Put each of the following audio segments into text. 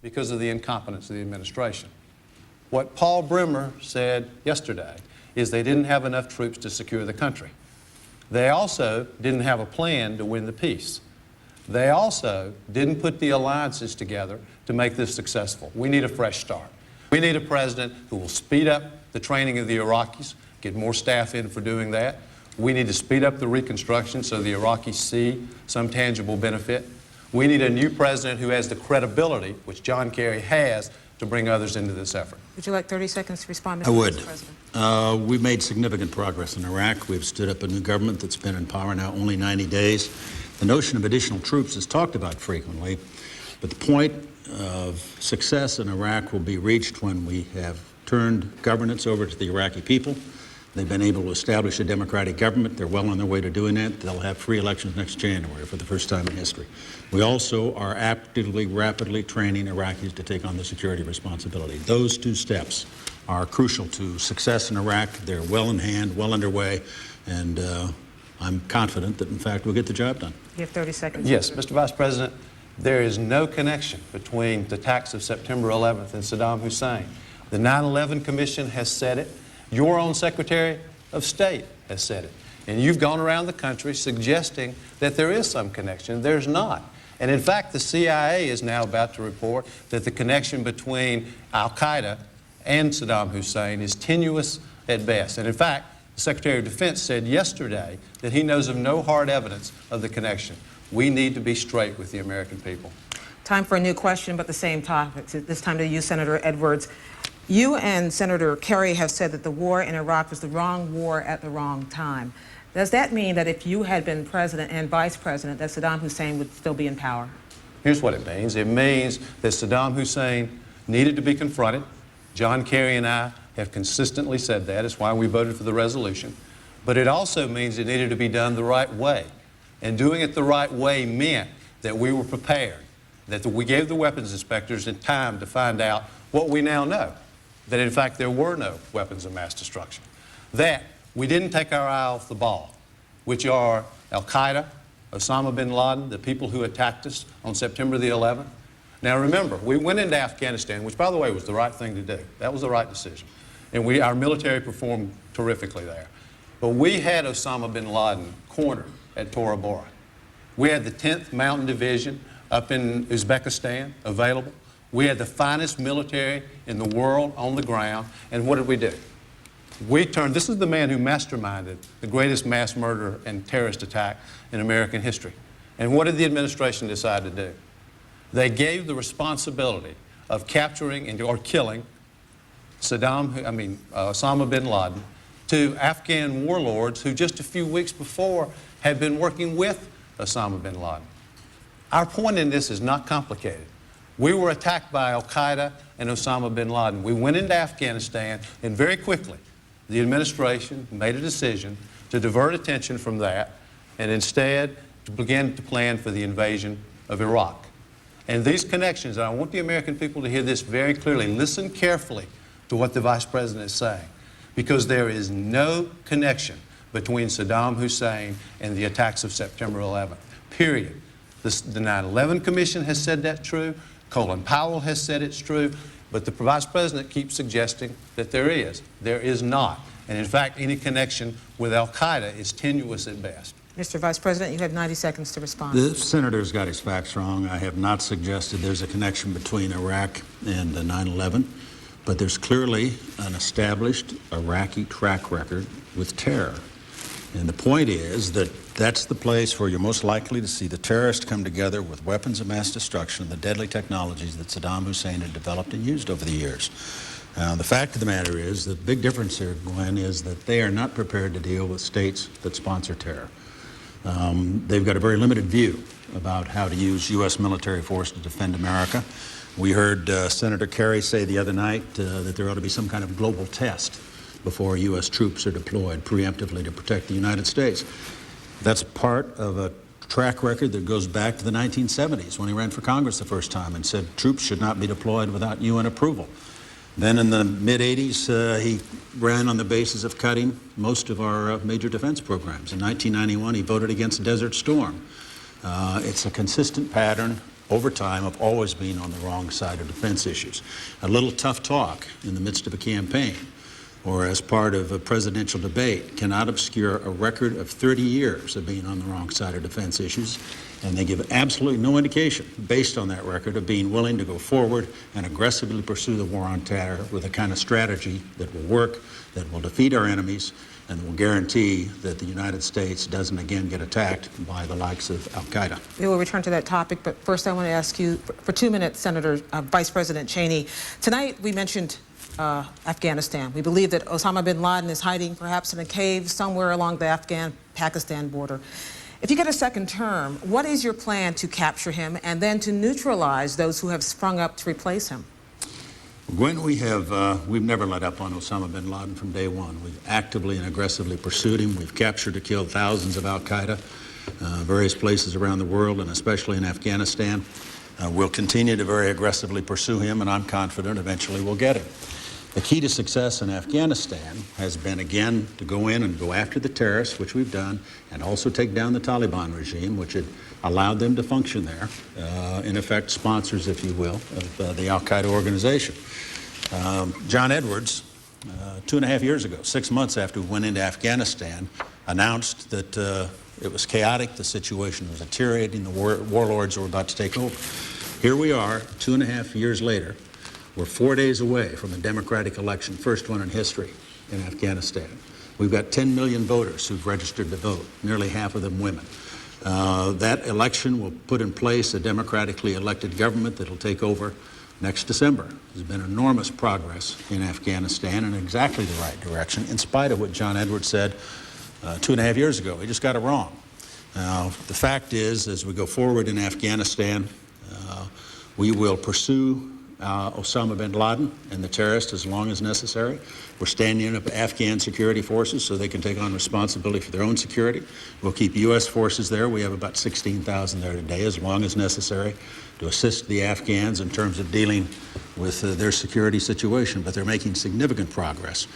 because of the incompetence of the administration. What Paul Bremer said yesterday is they didn't have enough troops to secure the country. They also didn't have a plan to win the peace. They also didn't put the alliances together to make this successful. We need a fresh start. We need a president who will speed up the training of the Iraqis, get more staff in for doing that. We need to speed up the reconstruction so the Iraqis see some tangible benefit. We need a new president who has the credibility, which John Kerry has, to bring others into this effort. Would you like 30 seconds to respond, Mr. I would. Vice President? We've made significant progress in Iraq. We've stood up a new government that's been in power now only 90 days. The notion of additional troops is talked about frequently, but the point of success in Iraq will be reached when we have turned governance over to the Iraqi people. They've been able to establish a democratic government. They're well on their way to doing that. They'll have free elections next January for the first time in history. We also are actively, rapidly training Iraqis to take on the security responsibility. Those two steps are crucial to success in Iraq. They're well in hand, well underway, and I'm confident that, in fact, we'll get the job done. You have 30 seconds. Yes, Mr. Vice President, there is no connection between the attacks of September 11th and Saddam Hussein. The 9/11 Commission has said it. Your own Secretary of State has said it. And you've gone around the country suggesting that there is some connection. There's not. And in fact, the CIA is now about to report that the connection between al-Qaeda and Saddam Hussein is tenuous at best. And in fact, the Secretary of Defense said yesterday that he knows of no hard evidence of the connection. We need to be straight with the American people. Time for a new question, but the same topic. This time to you, Senator Edwards. You and Senator Kerry have said that the war in Iraq was the wrong war at the wrong time. Does that mean that if you had been president and vice president, that Saddam Hussein would still be in power? Here's what it means. It means that Saddam Hussein needed to be confronted. John Kerry and I have consistently said that. It's why we voted for the resolution. But it also means it needed to be done the right way. And doing it the right way meant that we were prepared, that we gave the weapons inspectors time to find out what we now know, that in fact there were no weapons of mass destruction, that we didn't take our eye off the ball, which are al-Qaeda, Osama bin Laden, the people who attacked us on September the 11th. Now remember, we went into Afghanistan, which by the way was the right thing to do. That was the right decision. And our military performed terrifically there. But we had Osama bin Laden cornered at Tora Bora. We had the 10th Mountain Division up in Uzbekistan available. We had the finest military in the world on the ground. And what did we do? This is the man who masterminded the greatest mass murder and terrorist attack in American history. And what did the administration decide to do? They gave the responsibility of capturing or killing Osama bin Laden to Afghan warlords who just a few weeks before had been working with Osama bin Laden. Our point in this is not complicated. We were attacked by al-Qaeda and Osama bin Laden. We went into Afghanistan, and very quickly the administration made a decision to divert attention from that and instead to begin to plan for the invasion of Iraq. And these connections, and I want the American people to hear this very clearly, listen carefully to what the Vice President is saying, because there is no connection between Saddam Hussein and the attacks of September 11th, period. The 9/11 Commission has said that's true. Colin Powell has said it's true. But the Vice President keeps suggesting that there is. There is not. And in fact, any connection with al-Qaeda is tenuous at best. Mr. Vice President, you have 90 seconds to respond. The senator's got his facts wrong. I have not suggested there's a connection between Iraq and 9/11, but there's clearly an established Iraqi track record with terror. And the point is that that's the place where you're most likely to see the terrorists come together with weapons of mass destruction, the deadly technologies that Saddam Hussein had developed and used over the years. The fact of the matter is, the big difference here, Glenn, is that they are not prepared to deal with states that sponsor terror. They've got a very limited view about how to use U.S. military force to defend America. We heard Senator Kerry say the other night that there ought to be some kind of global test before U.S. troops are deployed preemptively to protect the United States. That's part of a track record that goes back to the 1970s when he ran for Congress the first time and said troops should not be deployed without UN approval. Then in the mid-'80s, he ran on the basis of cutting most of our major defense programs. In 1991, he voted against Desert Storm. It's a consistent pattern over time, of always being on the wrong side of defense issues. A little tough talk in the midst of a campaign or as part of a presidential debate cannot obscure a record of 30 years of being on the wrong side of defense issues, and they give absolutely no indication, based on that record, of being willing to go forward and aggressively pursue the war on terror with a kind of strategy that will work, that will defeat our enemies, and will guarantee that the United States doesn't again get attacked by the likes of al-Qaeda. We will return to that topic, but first I want to ask you, for 2 minutes, Senator Vice President Cheney. Tonight we mentioned Afghanistan. We believe that Osama bin Laden is hiding perhaps in a cave somewhere along the Afghan-Pakistan border. If you get a second term, what is your plan to capture him and then to neutralize those who have sprung up to replace him? Gwen, we've never let up on Osama bin Laden from day one. We've actively and aggressively pursued him. We've captured or killed thousands of al-Qaeda, various places around the world, and especially in Afghanistan. We'll continue to very aggressively pursue him, and I'm confident eventually we'll get him. The key to success in Afghanistan has been, again, to go in and go after the terrorists, which we've done, and also take down the Taliban regime, which had allowed them to function there, in effect sponsors, if you will, of the al-Qaeda organization. John Edwards, 2.5 years ago, 6 months after we went into Afghanistan, announced that it was chaotic, the situation was deteriorating, the warlords were about to take over. Here we are, 2.5 years later. We're 4 days away from a democratic election, first one in history in Afghanistan. We've got 10 million voters who've registered to vote, nearly half of them women. That election will put in place a democratically elected government that will take over next December. There's been enormous progress in Afghanistan in exactly the right direction, in spite of what John Edwards said 2.5 years ago. He just got it wrong. The fact is, as we go forward in Afghanistan, we will pursue Osama bin Laden and the terrorists as long as necessary. We're standing up Afghan security forces so they can take on responsibility for their own security. We'll keep U.S. forces there. We have about 16,000 there today, as long as necessary, to assist the Afghans in terms of dealing with their security situation. But they're making significant progress.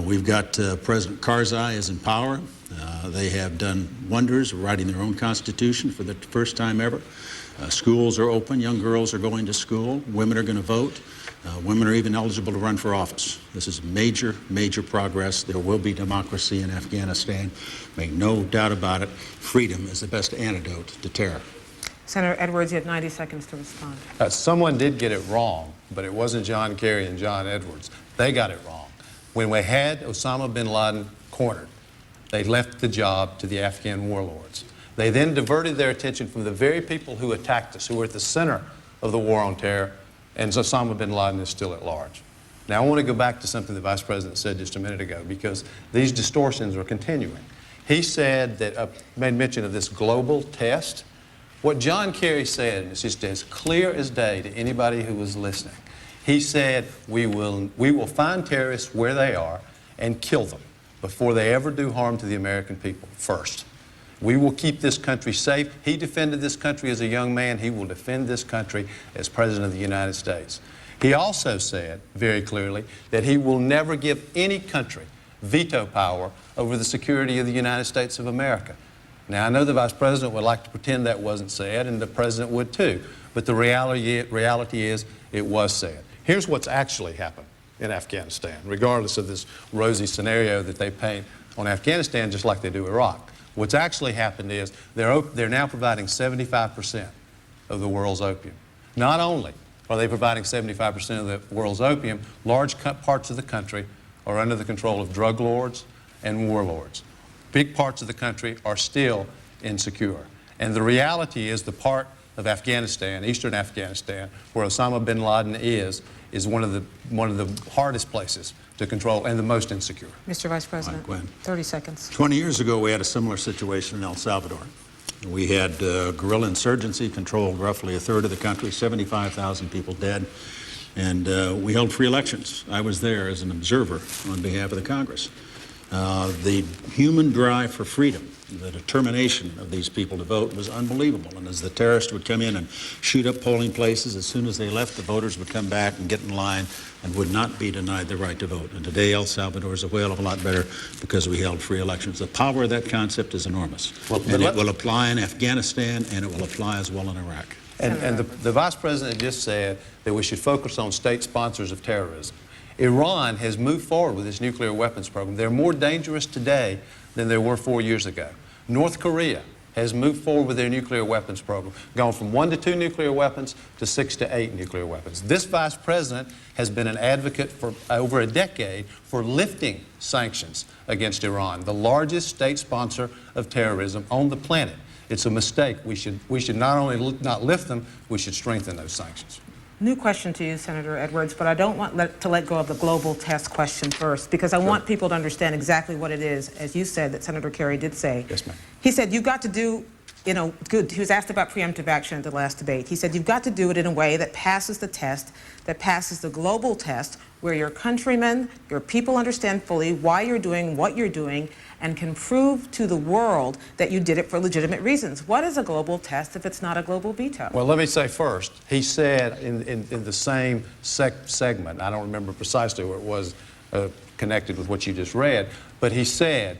We've got President Karzai is in power. They have done wonders, writing their own constitution for the first time ever. Schools are open, young girls are going to school, women are going to vote, women are even eligible to run for office. This is major, major progress. There will be democracy in Afghanistan. Make no doubt about it. Freedom is the best antidote to terror. Senator Edwards, you have 90 seconds to respond. Someone did get it wrong, but it wasn't John Kerry and John Edwards. They got it wrong. When we had Osama bin Laden cornered, they left the job to the Afghan warlords. They then diverted their attention from the very people who attacked us, who were at the center of the war on terror, and Osama bin Laden is still at large. Now, I want to go back to something the Vice President said just a minute ago, because these distortions are continuing. He said that, made mention of this global test. What John Kerry said, and it's just as clear as day to anybody who was listening, he said, we will find terrorists where they are and kill them before they ever do harm to the American people first. We will keep this country safe. He defended this country as a young man. He will defend this country as President of the United States. He also said very clearly that he will never give any country veto power over the security of the United States of America. Now, I know the Vice President would like to pretend that wasn't said, and the President would too, but the reality is it was said. Here's what's actually happened in Afghanistan, regardless of this rosy scenario that they paint on Afghanistan just like they do Iraq. What's actually happened is they're now providing 75% of the world's opium. Not only are they providing 75% of the world's opium, large parts of the country are under the control of drug lords and warlords. Big parts of the country are still insecure. And the reality is the part of Afghanistan, eastern Afghanistan, where Osama bin Laden is one of the hardest places to control and the most insecure. Mr. Vice President, 30 seconds. 20 years ago, we had a similar situation in El Salvador. We had guerrilla insurgency controlled roughly a third of the country, 75,000 people dead, and we held free elections. I was there as an observer on behalf of the Congress. The human drive for freedom, the determination of these people to vote was unbelievable. And as the terrorists would come in and shoot up polling places, as soon as they left, the voters would come back and get in line and would not be denied the right to vote. And today, El Salvador is a whale of a lot better because we held free elections. The power of that concept is enormous. And it will apply in Afghanistan, and it will apply as well in Iraq. And the Vice President just said that we should focus on state sponsors of terrorism. Iran has moved forward with its nuclear weapons program. They're more dangerous today than they were 4 years ago. North Korea has moved forward with their nuclear weapons program, gone from 1 to 2 nuclear weapons to 6 to 8 nuclear weapons. This Vice President has been an advocate for over a decade for lifting sanctions against Iran, the largest state sponsor of terrorism on the planet. It's a mistake. We should not only not lift them, we should strengthen those sanctions. New question to you, Senator Edwards, but I don't want to let go of the global test question first, because I want people to understand exactly what it is, as you said, that Senator Kerry did say. Yes, ma'am. He said, you've got to do, good. He was asked about preemptive action at the last debate. He said, you've got to do it in a way that passes the test, that passes the global test, where your countrymen, your people understand fully why you're doing what you're doing, and can prove to the world that you did it for legitimate reasons. What is a global test if it's not a global veto? Well, let me say first, he said in the same segment, I don't remember precisely where it was connected with what you just read, but he said,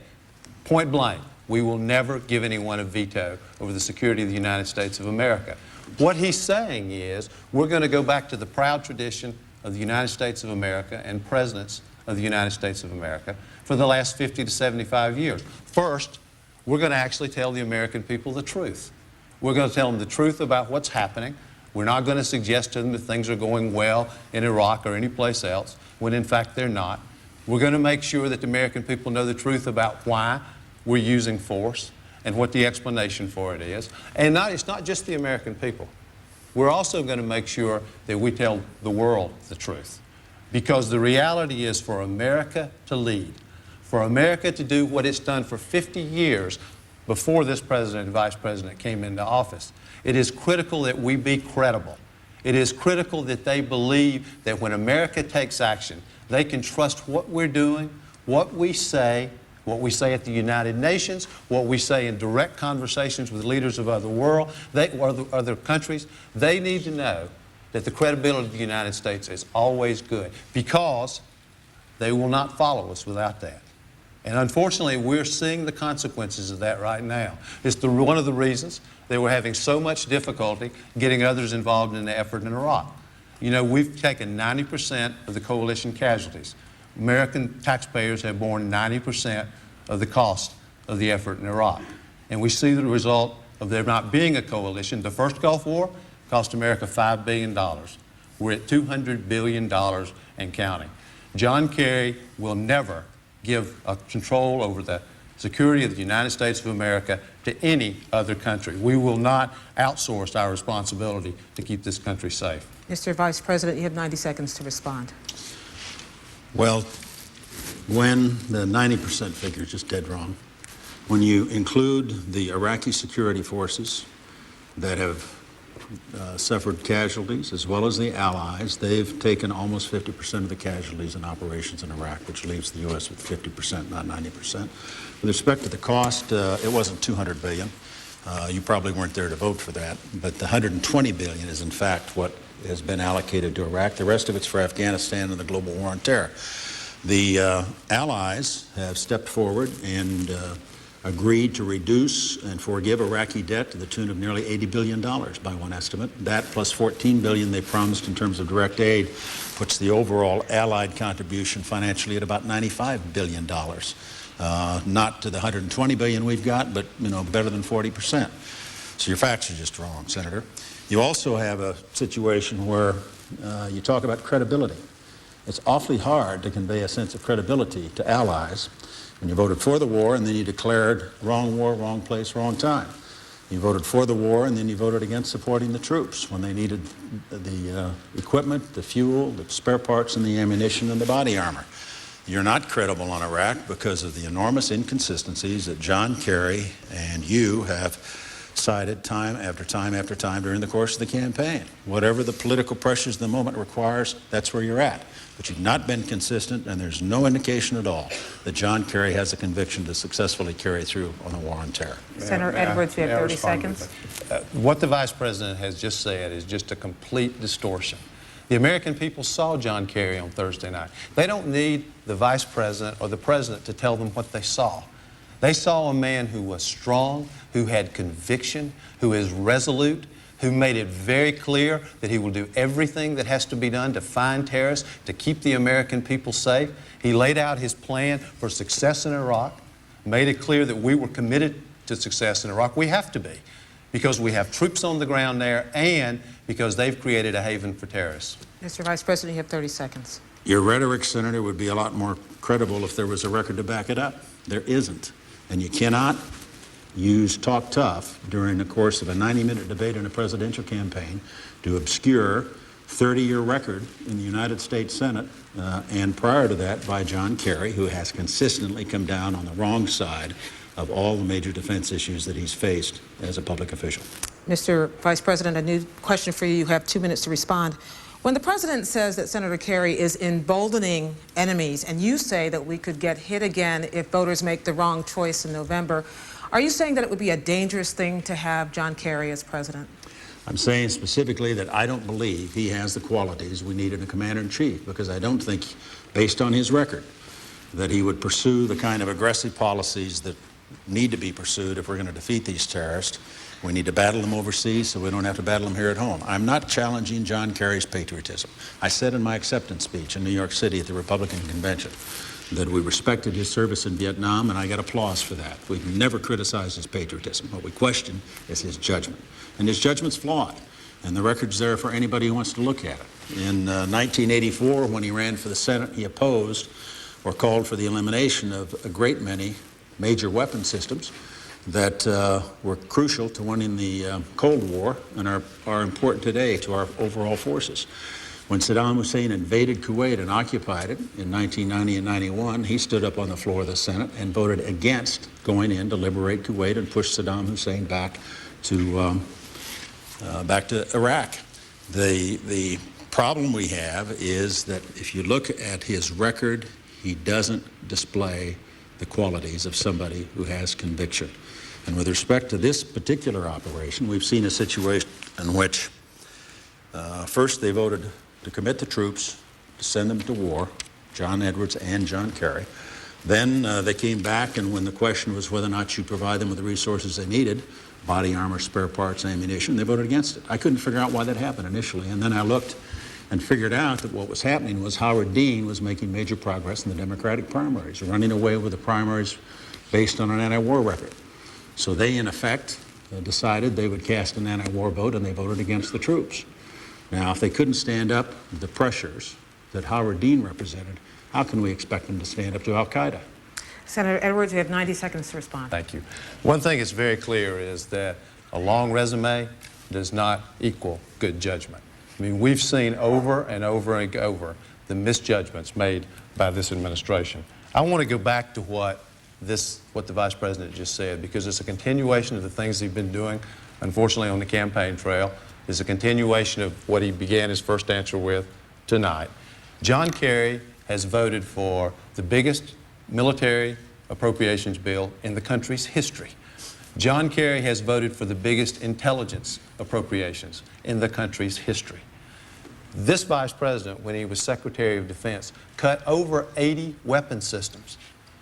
point blank, we will never give anyone a veto over the security of the United States of America. What he's saying is, we're going to go back to the proud tradition of the United States of America and presidents of the United States of America for the last 50 to 75 years. First, we're going to actually tell the American people the truth. We're going to tell them the truth about what's happening. We're not going to suggest to them that things are going well in Iraq or any place else, when in fact they're not. We're going to make sure that the American people know the truth about why we're using force and what the explanation for it is. And it's not just the American people. We're also going to make sure that we tell the world the truth. Because the reality is, for America to lead, for America to do what it's done for 50 years before this president and vice president came into office, it is critical that we be credible. It is critical that they believe that when America takes action, they can trust what we're doing, what we say at the United Nations, what we say in direct conversations with leaders of other countries. They need to know that the credibility of the United States is always good, because they will not follow us without that. And unfortunately, we're seeing the consequences of that right now. It's one of the reasons that we're having so much difficulty getting others involved in the effort in Iraq. You know, we've taken 90% of the coalition casualties. American taxpayers have borne 90% of the cost of the effort in Iraq. And we see the result of there not being a coalition. The first Gulf War cost America $5 billion. We're at $200 billion and counting. John Kerry will never give control over the security of the United States of America to any other country. We will not outsource our responsibility to keep this country safe. Mr. Vice President, you have 90 seconds to respond. Well, when the 90% figure is just dead wrong, when you include the Iraqi security forces that have suffered casualties, as well as the allies, they've taken almost 50% of the casualties in operations in Iraq, which leaves the U.S. with 50%, not 90%. With respect to the cost, it wasn't $200 billion. You probably weren't there to vote for that, but the $120 billion is in fact what has been allocated to Iraq. The rest of it's for Afghanistan and the global war on terror. The allies have stepped forward and agreed to reduce and forgive Iraqi debt to the tune of nearly $80 billion by one estimate. That plus $14 billion they promised in terms of direct aid puts the overall Allied contribution financially at about $95 billion. Not to the $120 billion we've got, but better than 40%. So your facts are just wrong, Senator. You also have a situation where you talk about credibility. It's awfully hard to convey a sense of credibility to allies when you voted for the war and then you declared wrong war, wrong place, wrong time. You voted for the war and then you voted against supporting the troops when they needed the equipment, the fuel, the spare parts, and the ammunition and the body armor. You're not credible on Iraq because of the enormous inconsistencies that John Kerry and you have cited time after time after time during the course of the campaign. Whatever the political pressures of the moment requires, that's where you're at. But you've not been consistent, and there's no indication at all that John Kerry has a conviction to successfully carry through on the war on terror. Senator Edwards, you have 30 seconds. What the Vice President has just said is just a complete distortion. The American people saw John Kerry on Thursday night. They don't need the Vice President or the President to tell them what they saw. They saw a man who was strong, who had conviction, who is resolute, who made it very clear that he will do everything that has to be done to find terrorists, to keep the American people safe. He laid out his plan for success in Iraq, made it clear that we were committed to success in Iraq. We have to be, because we have troops on the ground there and because they've created a haven for terrorists. Mr. Vice President, you have 30 seconds. Your rhetoric, Senator, would be a lot more credible if there was a record to back it up. There isn't. And you cannot use talk tough during the course of a 90-minute debate in a presidential campaign to obscure 30-year record in the United States Senate and prior to that by John Kerry, who has consistently come down on the wrong side of all the major defense issues that he's faced as a public official. Mr. Vice President, a new question for you. You have 2 minutes to respond. When the President says that Senator Kerry is emboldening enemies, and you say that we could get hit again if voters make the wrong choice in November, are you saying that it would be a dangerous thing to have John Kerry as president? I'm saying specifically that I don't believe he has the qualities we need in a commander-in-chief, because I don't think, based on his record, that he would pursue the kind of aggressive policies that need to be pursued if we're going to defeat these terrorists. We need to battle them overseas so we don't have to battle them here at home. I'm not challenging John Kerry's patriotism. I said in my acceptance speech in New York City at the Republican convention that we respected his service in Vietnam, and I got applause for that. We've never criticized his patriotism. What we question is his judgment. And his judgment's flawed. And the record's there for anybody who wants to look at it. In 1984, when he ran for the Senate, he opposed or called for the elimination of a great many major weapon systems that were crucial to winning the Cold War and are important today to our overall forces. When Saddam Hussein invaded Kuwait and occupied it in 1990 and 91, he stood up on the floor of the Senate and voted against going in to liberate Kuwait and push Saddam Hussein back to Iraq. The problem we have is that if you look at his record, he doesn't display the qualities of somebody who has conviction. And with respect to this particular operation, we've seen a situation in which first they voted to commit the troops, to send them to war, John Edwards and John Kerry. Then they came back, and when the question was whether or not you provide them with the resources they needed, body armor, spare parts, ammunition, they voted against it. I couldn't figure out why that happened initially, and then I looked and figured out that what was happening was Howard Dean was making major progress in the Democratic primaries, running away with the primaries based on an anti-war record. So they, in effect, decided they would cast an anti-war vote, and they voted against the troops. Now, if they couldn't stand up to the pressures that Howard Dean represented, how can we expect them to stand up to al-Qaeda? Senator Edwards, you have 90 seconds to respond. Thank you. One thing that's very clear is that a long resume does not equal good judgment. I mean, we've seen over and over and over the misjudgments made by this administration. I want to go back to what the Vice President just said, because it's a continuation of the things he's been doing, unfortunately, on the campaign trail. It's a continuation of what he began his first answer with tonight. John Kerry has voted for the biggest military appropriations bill in the country's history. John Kerry has voted for the biggest intelligence appropriations in the country's history. This Vice President, when he was Secretary of Defense, cut over 80 weapon systems,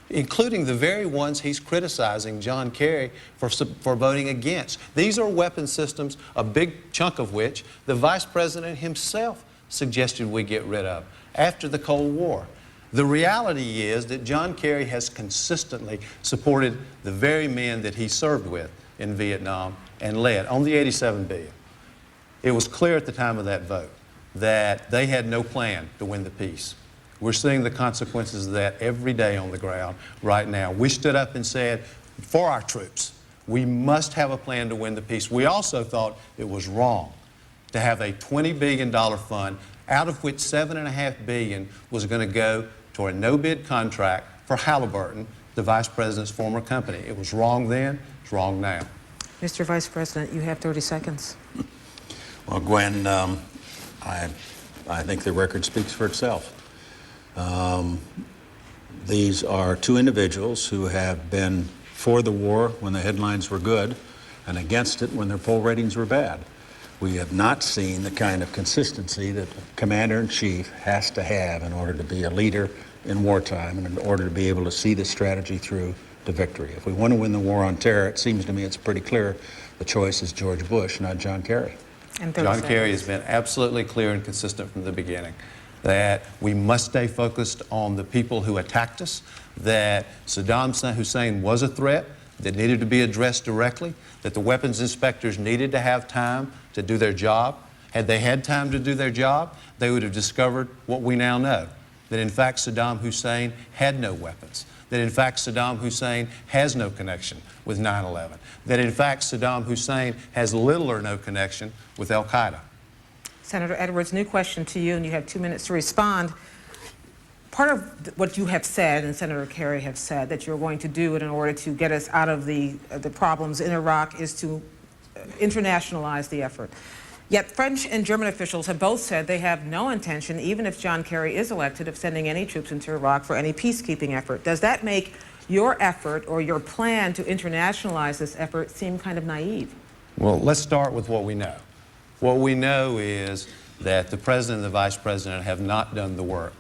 including the very ones he's criticizing John Kerry for voting against. These are weapon systems, a big chunk of which the Vice President himself suggested we get rid of after the Cold War. The reality is that John Kerry has consistently supported the very men that he served with in Vietnam and led on the $87 billion. It was clear at the time of that vote that they had no plan to win the peace. We're seeing the consequences of that every day on the ground right now. We stood up and said, for our troops, we must have a plan to win the peace. We also thought it was wrong to have a $20 billion fund, out of which $7.5 billion was going to go toward a no-bid contract for Halliburton, the Vice President's former company. It was wrong then, it's wrong now. Mr. Vice President, you have 30 seconds. Well, Gwen, I think the record speaks for itself. These are two individuals who have been for the war when the headlines were good and against it when their poll ratings were bad. We have not seen the kind of consistency that a commander-in-chief has to have in order to be a leader in wartime and in order to be able to see the strategy through to victory. If we want to win the war on terror, it seems to me it's pretty clear the choice is George Bush, not John Kerry. And 30 John Kerry has seconds. been absolutely clear and consistent from the beginning that we must stay focused on the people who attacked us, that Saddam Hussein was a threat that needed to be addressed directly, that the weapons inspectors needed to have time to do their job. Had they had time to do their job, they would have discovered what we now know, that in fact Saddam Hussein had no weapons, that in fact Saddam Hussein has no connection with 9/11, that in fact Saddam Hussein has little or no connection with Al-Qaeda. Senator Edwards, new question to you, and you have 2 minutes to respond. Part of what you have said, and Senator Kerry have said, that you're going to do it in order to get us out of the problems in Iraq is to internationalize the effort. Yet French and German officials have both said they have no intention, even if John Kerry is elected, of sending any troops into Iraq for any peacekeeping effort. Does that make your effort or your plan to internationalize this effort seem kind of naive? Well, let's start with what we know. What we know is that the President and the Vice President have not done the work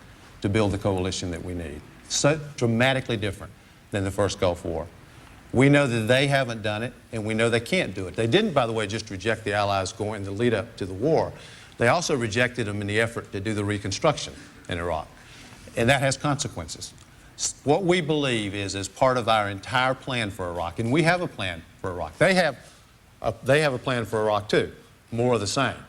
to build the coalition that we need. So dramatically different than the first Gulf War. We know that they haven't done it, and we know they can't do it. They didn't, by the way, just reject the Allies going in the lead up to the war. They also rejected them in the effort to do the reconstruction in Iraq. And that has consequences. What we believe is, as part of our entire plan for Iraq, and we have a plan for Iraq. They have a plan for Iraq too, more of the same.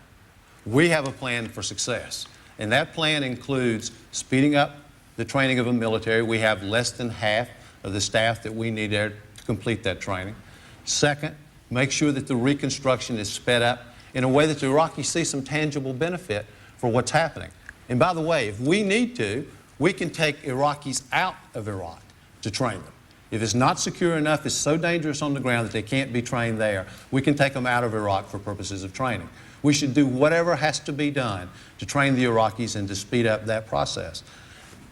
We have a plan for success. And that plan includes speeding up the training of a military. We have less than half of the staff that we need there to complete that training. Second, make sure that the reconstruction is sped up in a way that the Iraqis see some tangible benefit for what's happening. And by the way, if we need to, we can take Iraqis out of Iraq to train them. If it's not secure enough, it's so dangerous on the ground that they can't be trained there, we can take them out of Iraq for purposes of training. We should do whatever has to be done to train the Iraqis and to speed up that process.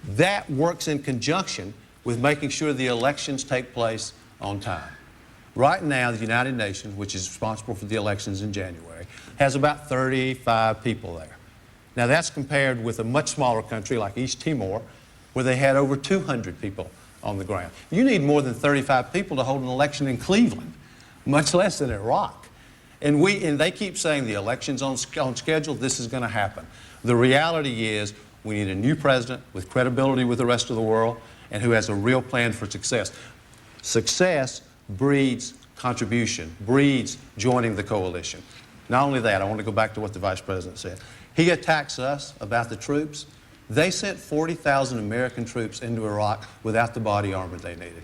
That works in conjunction with making sure the elections take place on time. Right now, the United Nations, which is responsible for the elections in January, has about 35 people there. Now that's compared with a much smaller country like East Timor, where they had over 200 people on the ground. You need more than 35 people to hold an election in Cleveland, much less in Iraq. And they keep saying the election's on schedule, this is going to happen. The reality is we need a new president with credibility with the rest of the world and who has a real plan for success. Success breeds contribution, breeds joining the coalition. Not only that, I want to go back to what the Vice President said. He attacks us about the troops. They sent 40,000 American troops into Iraq without the body armor they needed.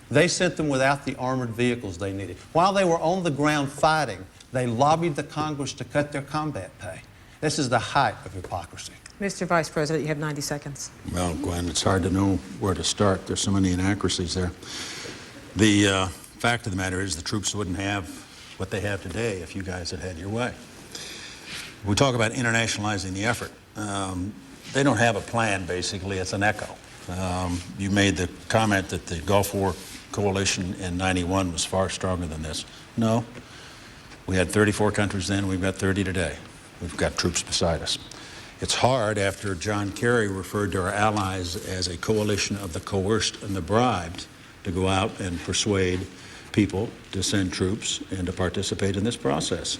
They sent them without the armored vehicles they needed. While they were on the ground fighting, they lobbied the Congress to cut their combat pay. This is the height of hypocrisy. Mr. Vice President, you have 90 seconds. Well, Gwen, it's hard to know where to start. There's so many inaccuracies there. The fact of the matter is the troops wouldn't have what they have today if you guys had had your way. We talk about internationalizing the effort. They don't have a plan, basically. It's an echo. You made the comment that the Gulf War coalition in '91 was far stronger than this. No. We had 34 countries then. We've got 30 today. We've got troops beside us. It's hard after John Kerry referred to our allies as a coalition of the coerced and the bribed to go out and persuade people to send troops and to participate in this process.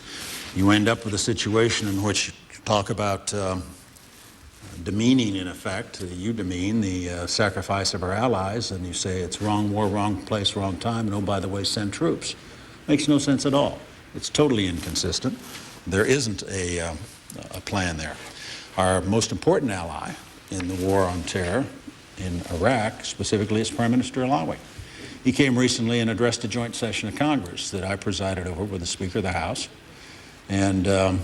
You end up with a situation in which you talk about demeaning, in effect, you demean the sacrifice of our allies, and you say it's wrong war, wrong place, wrong time, and oh, by the way, send troops. Makes no sense at all. It's totally inconsistent. There isn't a plan there. Our most important ally in the war on terror in Iraq, specifically, is Prime Minister Alawi. He came recently and addressed a joint session of Congress that I presided over with the Speaker of the House. And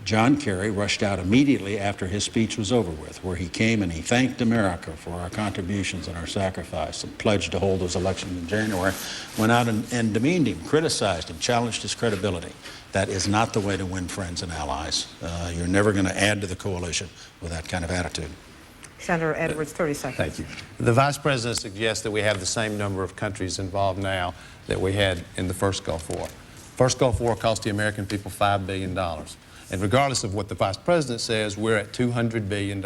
John Kerry rushed out immediately after his speech was over with, where he came and he thanked America for our contributions and our sacrifice and pledged to hold those elections in January, went out and demeaned him, criticized him, challenged his credibility. That is not the way to win friends and allies. You're never going to add to the coalition with that kind of attitude. Senator Edwards, 30 seconds. Thank you. The Vice President suggests that we have the same number of countries involved now that we had in the first Gulf War. First Gulf War cost the American people $5 billion. And regardless of what the Vice President says, we're at $200 billion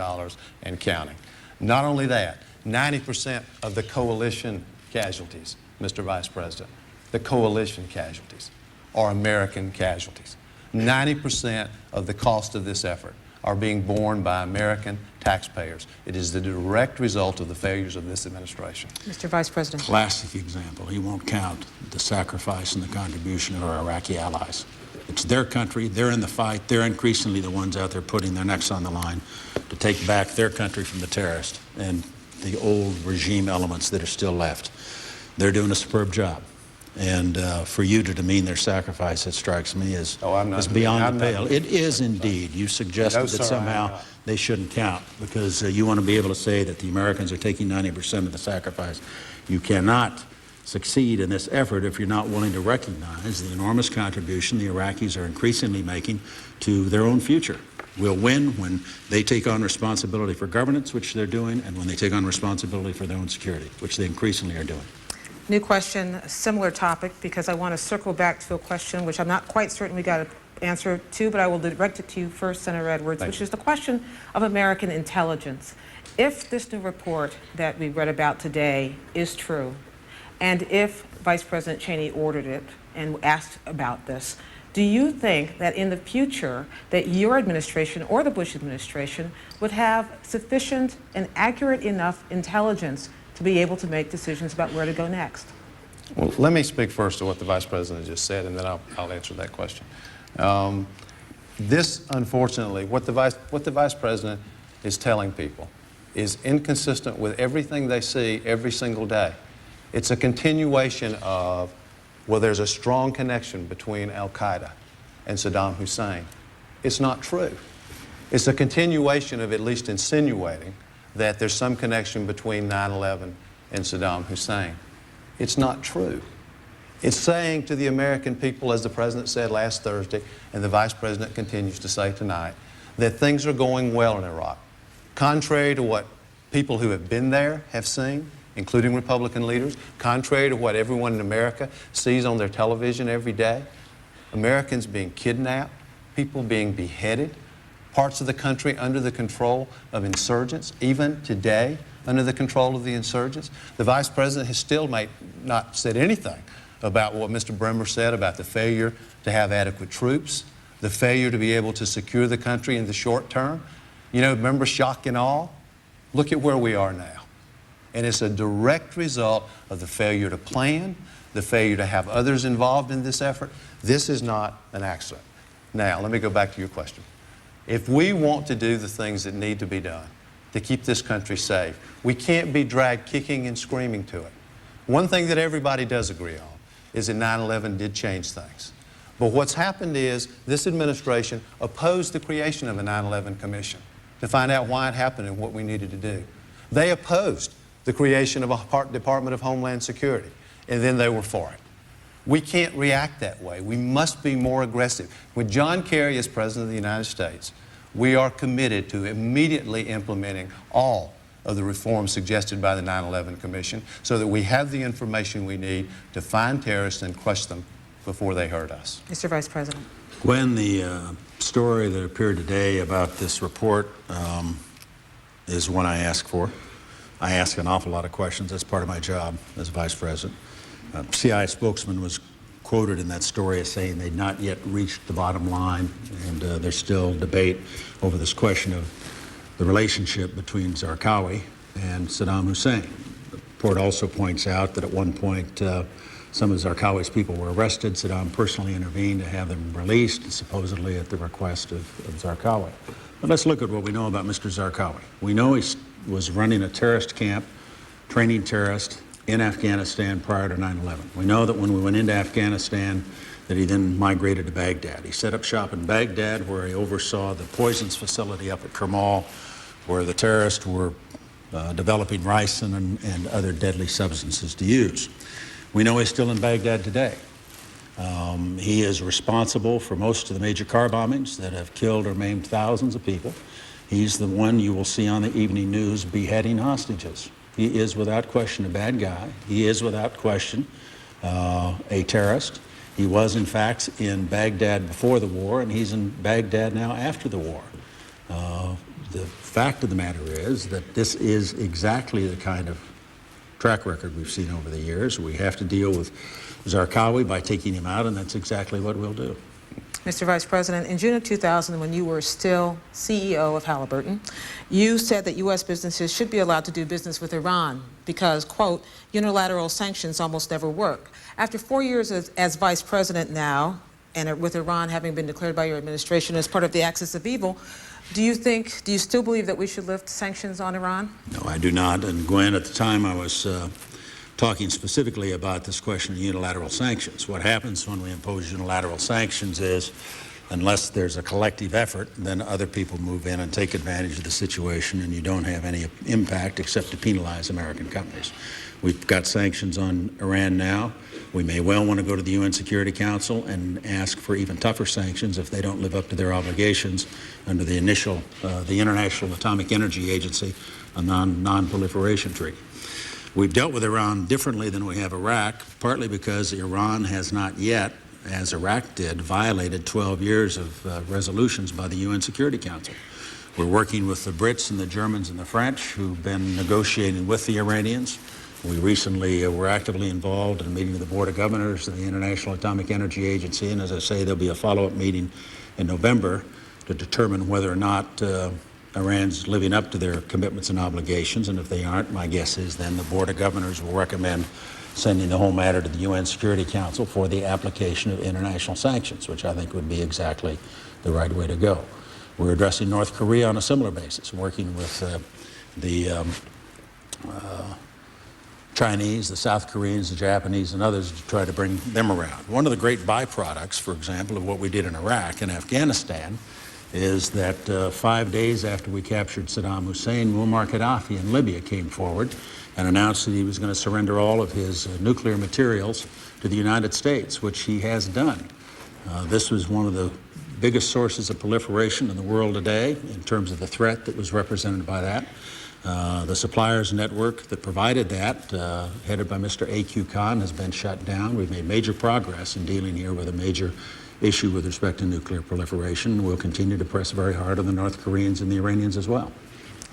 and counting. Not only that, 90% of the coalition casualties, Mr. Vice President, the coalition casualties are American casualties. 90% of the cost of this effort are being borne by American taxpayers. It is the direct result of the failures of this administration. Mr. Vice President. Classic example. He won't count the sacrifice and the contribution of our Iraqi allies. It's their country. They're in the fight. They're increasingly the ones out there putting their necks on the line to take back their country from the terrorists and the old regime elements that are still left. They're doing a superb job. And for you to demean their sacrifice, it strikes me as beyond the pale. It is indeed. You suggested that somehow they shouldn't count because you want to be able to say that the Americans are taking 90% of the sacrifice. You cannot succeed in this effort if you're not willing to recognize the enormous contribution the Iraqis are increasingly making to their own future. We'll win when they take on responsibility for governance, which they're doing, and when they take on responsibility for their own security, which they increasingly are doing. New question, a similar topic, because I want to circle back to a question which I'm not quite certain we got an answer to, but I will direct it to you first, Senator Edwards, which is the question of American intelligence. If this new report that we read about today is true, and if Vice President Cheney ordered it and asked about this, do you think that in the future that your administration or the Bush administration would have sufficient and accurate enough intelligence to be able to make decisions about where to go next? Well, let me speak first to what the Vice President just said, and then I'll answer that question. This, unfortunately, what the Vice President is telling people is inconsistent with everything they see every single day. It's a continuation of, well, there's a strong connection between al-Qaeda and Saddam Hussein. It's not true. It's a continuation of at least insinuating that there's some connection between 9/11 and Saddam Hussein. It's not true. It's saying to the American people, as the President said last Thursday, and the Vice President continues to say tonight, that things are going well in Iraq. Contrary to what people who have been there have seen, including Republican leaders, contrary to what everyone in America sees on their television every day, Americans being kidnapped, people being beheaded, parts of the country under the control of insurgents, even today under the control of the insurgents. The Vice President has still not said anything about what Mr. Bremer said about the failure to have adequate troops, the failure to be able to secure the country in the short term. You know, remember shock and awe? Look at where we are now. And it's a direct result of the failure to plan, the failure to have others involved in this effort. This is not an accident. Now, let me go back to your question. If we want to do the things that need to be done to keep this country safe, we can't be dragged kicking and screaming to it. One thing that everybody does agree on is that 9/11 did change things. But what's happened is this administration opposed the creation of a 9/11 commission to find out why it happened and what we needed to do. They opposed the creation of a Department of Homeland Security, and then they were for it. We can't react that way. We must be more aggressive. With John Kerry as President of the United States, we are committed to immediately implementing all of the reforms suggested by the 9/11 Commission so that we have the information we need to find terrorists and crush them before they hurt us. Mr. Vice President. When the story that appeared today about this report is one I asked for. I ask an awful lot of questions. That's part of my job as Vice President. CIA spokesman was quoted in that story as saying they'd not yet reached the bottom line, and there's still debate over this question of the relationship between Zarqawi and Saddam Hussein. The report also points out that at one point some of Zarqawi's people were arrested. Saddam personally intervened to have them released, supposedly at the request of Zarqawi. But let's look at what we know about Mr. Zarqawi. We know he was running a terrorist camp, training terrorists in Afghanistan prior to 9/11. We know that when we went into Afghanistan that he then migrated to Baghdad. He set up shop in Baghdad where he oversaw the poisons facility up at Kermal where the terrorists were developing ricin and other deadly substances to use. We know he's still in Baghdad today. He is responsible for most of the major car bombings that have killed or maimed thousands of people. He's the one you will see on the evening news beheading hostages. He is without question a bad guy. He is without question a terrorist. He was in fact in Baghdad before the war, and he's in Baghdad now after the war. The fact of the matter is that this is exactly the kind of track record we've seen over the years. We have to deal with Zarqawi by taking him out, and that's exactly what we'll do. Mr. Vice President, in June of 2000, when you were still CEO of Halliburton, you said that U.S. businesses should be allowed to do business with Iran because, quote, unilateral sanctions almost never work. After 4 years as Vice President now, and with Iran having been declared by your administration as part of the axis of evil, do you still believe that we should lift sanctions on Iran? No, I do not. And Gwen, at the time I was talking specifically about this question of unilateral sanctions. What happens when we impose unilateral sanctions is, unless there's a collective effort, then other people move in and take advantage of the situation, and you don't have any impact except to penalize American companies. We've got sanctions on Iran now. We may well want to go to the UN Security Council and ask for even tougher sanctions if they don't live up to their obligations under the International Atomic Energy Agency, a non-proliferation treaty. We've dealt with Iran differently than we have Iraq, partly because Iran has not yet, as Iraq did, violated 12 years of resolutions by the UN Security Council. We're working with the Brits and the Germans and the French, who've been negotiating with the Iranians. We recently were actively involved in a meeting of the Board of Governors of the International Atomic Energy Agency, and as I say, there'll be a follow-up meeting in November to determine whether or not Iran's living up to their commitments and obligations, and if they aren't, my guess is then the Board of Governors will recommend sending the whole matter to the UN Security Council for the application of international sanctions, which I think would be exactly the right way to go. We're addressing North Korea on a similar basis, working with the Chinese, the South Koreans, the Japanese, and others to try to bring them around. One of the great byproducts, for example, of what we did in Iraq and Afghanistan is that 5 days after we captured Saddam Hussein, Muammar Gaddafi in Libya came forward and announced that he was going to surrender all of his nuclear materials to the United States, which he has done. This was one of the biggest sources of proliferation in the world today in terms of the threat that was represented by that. The suppliers network that provided that, headed by Mr. A.Q. Khan, has been shut down. We've made major progress in dealing here with a major issue with respect to nuclear proliferation. We'll continue to press very hard on the North Koreans and the Iranians as well.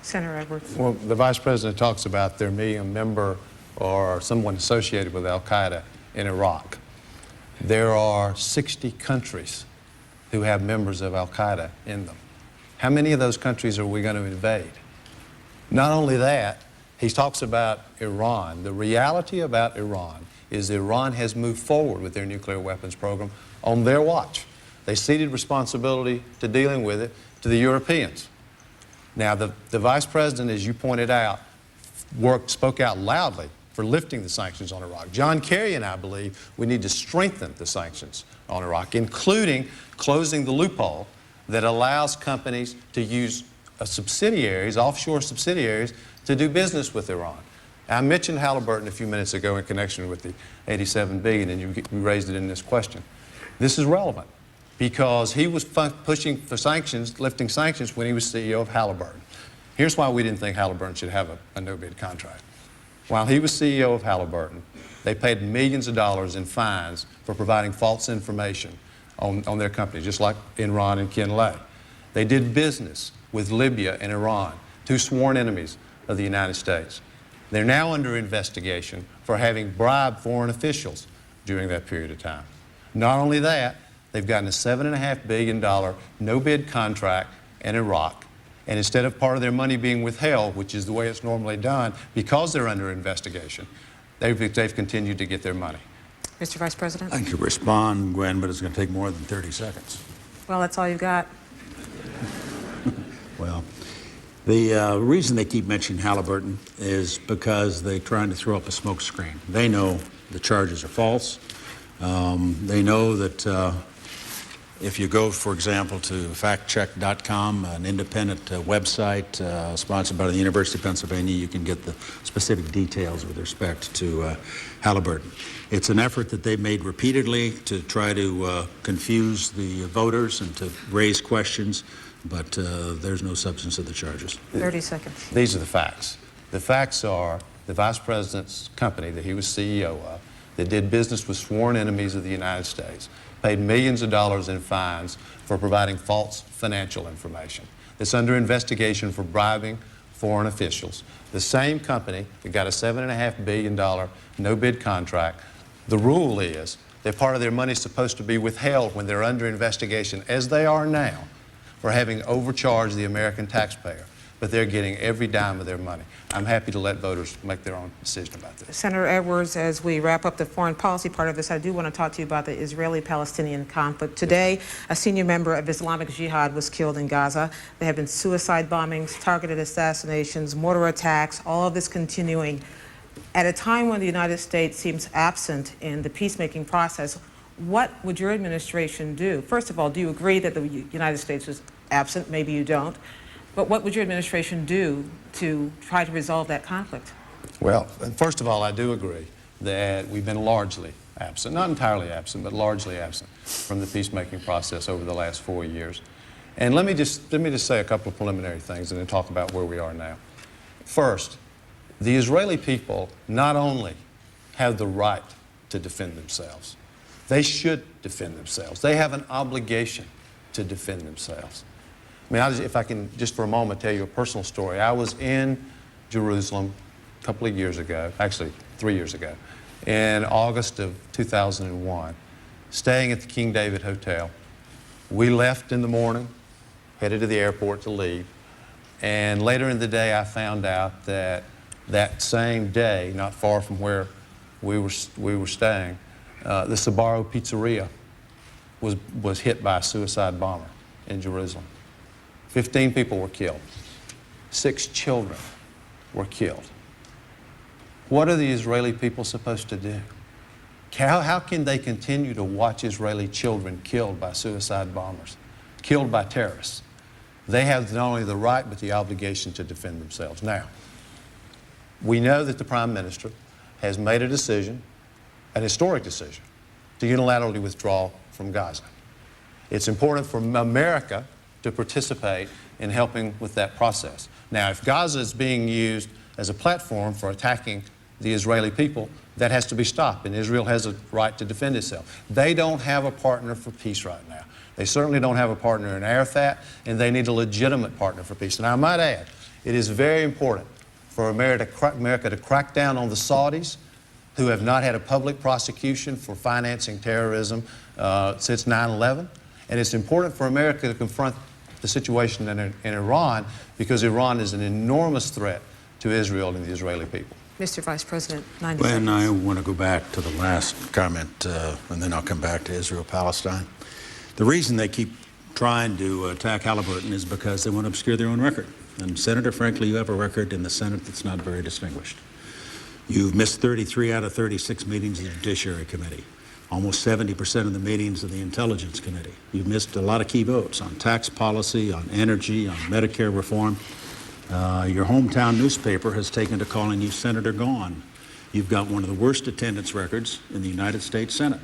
Senator Edwards. Well, the Vice President talks about there being a member or someone associated with al-Qaeda in Iraq. There are 60 countries who have members of al-Qaeda in them. How many of those countries are we going to invade? Not only that, he talks about Iran. The reality about Iran is Iran has moved forward with their nuclear weapons program on their watch. They ceded responsibility to dealing with it to the Europeans. Now, the Vice President, as you pointed out, spoke out loudly for lifting the sanctions on Iraq. John Kerry and I believe we need to strengthen the sanctions on Iraq, including closing the loophole that allows companies to use offshore subsidiaries, to do business with Iran. I mentioned Halliburton a few minutes ago in connection with the $87 billion, and you raised it in this question. This is relevant because he was pushing for sanctions, lifting sanctions when he was CEO of Halliburton. Here's why we didn't think Halliburton should have a no-bid contract. While he was CEO of Halliburton, they paid millions of dollars in fines for providing false information on their company, just like Enron and Ken Lay. They did business with Libya and Iran, two sworn enemies of the United States. They're now under investigation for having bribed foreign officials during that period of time. Not only that, they've gotten a $7.5 billion no-bid contract in Iraq, and instead of part of their money being withheld, which is the way it's normally done, because they're under investigation, they've continued to get their money. Mr. Vice President? I could respond, Gwen, but it's going to take more than 30 seconds. Well, that's all you've got. Well, the reason they keep mentioning Halliburton is because they're trying to throw up a smoke screen. They know the charges are false. They know that if you go, for example, to factcheck.com, an independent website sponsored by the University of Pennsylvania, you can get the specific details with respect to Halliburton. It's an effort that they've made repeatedly to try to confuse the voters and to raise questions, but there's no substance to the charges. 30 seconds. These are the facts. The facts are the Vice President's company that he was CEO of, that did business with sworn enemies of the United States, paid millions of dollars in fines for providing false financial information. It's under investigation for bribing foreign officials. The same company that got a $7.5 billion no-bid contract, the rule is That part of their money is supposed to be withheld when they're under investigation, as they are now, for having overcharged the American taxpayer. But they're getting every dime of their money. I'm happy to let voters make their own decision about this. Senator Edwards, as we wrap up the foreign policy part of this, I do want to talk to you about the Israeli-Palestinian conflict. Today, a senior member of Islamic Jihad was killed in Gaza. There have been suicide bombings, targeted assassinations, mortar attacks, all of this continuing. At a time when the United States seems absent in the peacemaking process, what would your administration do? First of all, do you agree that the United States was absent? Maybe you don't. But what would your administration do to try to resolve that conflict? Well, first of all, I do agree that we've been largely absent, not entirely absent, but largely absent from the peacemaking process over the last 4 years. And let me just say a couple of preliminary things and then talk about where we are now. First, the Israeli people not only have the right to defend themselves, they should defend themselves. They have an obligation to defend themselves. I mean, if I can just for a moment tell you a personal story. I was in Jerusalem a couple of years ago, actually 3 years ago, in August of 2001, staying at the King David Hotel. We left in the morning, headed to the airport to leave, and later in the day I found out that that same day, not far from where we were staying, the Sbarro Pizzeria was hit by a suicide bomber in Jerusalem. 15 people were killed. 6 children were killed. What are the Israeli people supposed to do? How can they continue to watch Israeli children killed by suicide bombers, killed by terrorists? They have not only the right, but the obligation to defend themselves. Now, we know that the Prime Minister has made a decision, an historic decision, to unilaterally withdraw from Gaza. It's important for America to participate in helping with that process. Now, if Gaza is being used as a platform for attacking the Israeli people, that has to be stopped, and Israel has a right to defend itself. They don't have a partner for peace right now. They certainly don't have a partner in Arafat, and they need a legitimate partner for peace. And I might add, it is very important for America to crack down on the Saudis, who have not had a public prosecution for financing terrorism since 9/11. And it's important for America to confront the situation in Iran, because Iran is an enormous threat to Israel and the Israeli people. Mr. Vice President, 90 And seconds. I want to go back to the last comment, and then I'll come back to Israel-Palestine. The reason they keep trying to attack Halliburton is because they want to obscure their own record. And Senator, frankly, you have a record in the Senate that's not very distinguished. You've missed 33 out of 36 meetings of the Judiciary Committee, almost 70% of the meetings of the Intelligence Committee. You've missed a lot of key votes on tax policy, on energy, on Medicare reform. Your hometown newspaper has taken to calling you Senator Gone. You've got one of the worst attendance records in the United States Senate.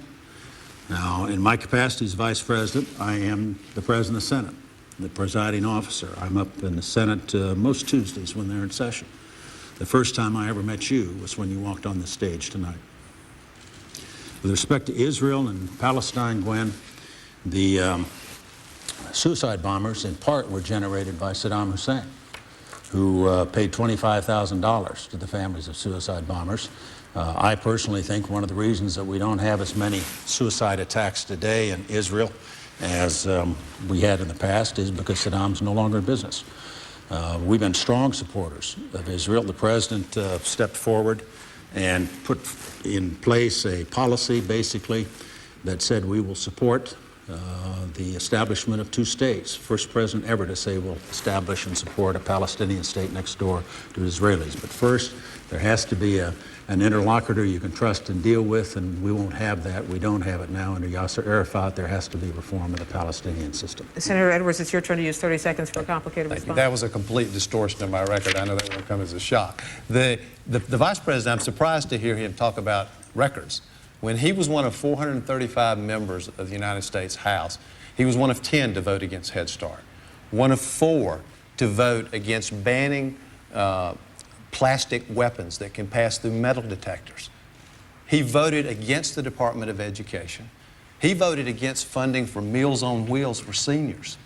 Now, in my capacity as Vice President, I am the President of the Senate, the presiding officer. I'm up in the Senate most Tuesdays when they're in session. The first time I ever met you was when you walked on the stage tonight. With respect to Israel and Palestine, Gwen, the suicide bombers in part were generated by Saddam Hussein, who paid $25,000 to the families of suicide bombers. I personally think one of the reasons that we don't have as many suicide attacks today in Israel as we had in the past is because Saddam's no longer in business. We've been strong supporters of Israel. The President stepped forward and put in place a policy, basically, that said we will support the establishment of 2 states. First president ever to say we'll establish and support a Palestinian state next door to Israelis. But first, there has to be an interlocutor you can trust and deal with, and we won't have that. We don't have it now under Yasser Arafat. There has to be reform of the Palestinian system. Senator Edwards, it's your turn to use 30 seconds for a complicated response. That was a complete distortion of my record. I know that won't come as a shock. The Vice President, I'm surprised to hear him talk about records. When he was one of 435 members of the United States House, he was one of 10 to vote against Head Start, one of 4 to vote against banning plastic weapons that can pass through metal detectors. He voted against the Department of Education. He voted against funding for Meals on Wheels for seniors.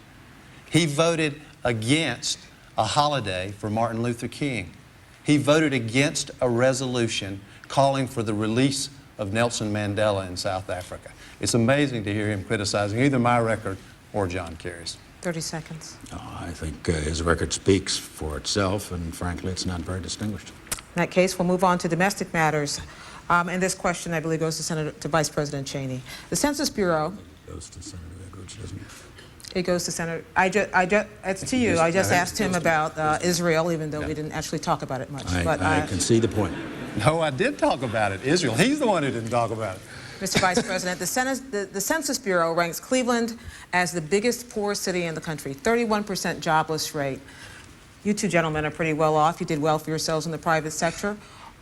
He voted against a holiday for Martin Luther King. He voted against a resolution calling for the release of Nelson Mandela in South Africa. It's amazing to hear him criticizing either my record or John Kerry's. 30 seconds. I think his record speaks for itself, and frankly, it's not very distinguished. In that case, we'll move on to domestic matters. And this question, I believe, goes to Vice President Cheney. The Census Bureau. It goes to Senator Edwards, doesn't it? It goes to Senator. It's to you. I just asked him about Israel, even though we didn't actually talk about it much. I can see the point. No, I did talk about it. Israel. He's the one who didn't talk about it. Mr. Vice President, the Census Bureau ranks Cleveland as the biggest poor city in the country, 31% jobless rate. You two gentlemen are pretty well off. You did well for yourselves in the private sector.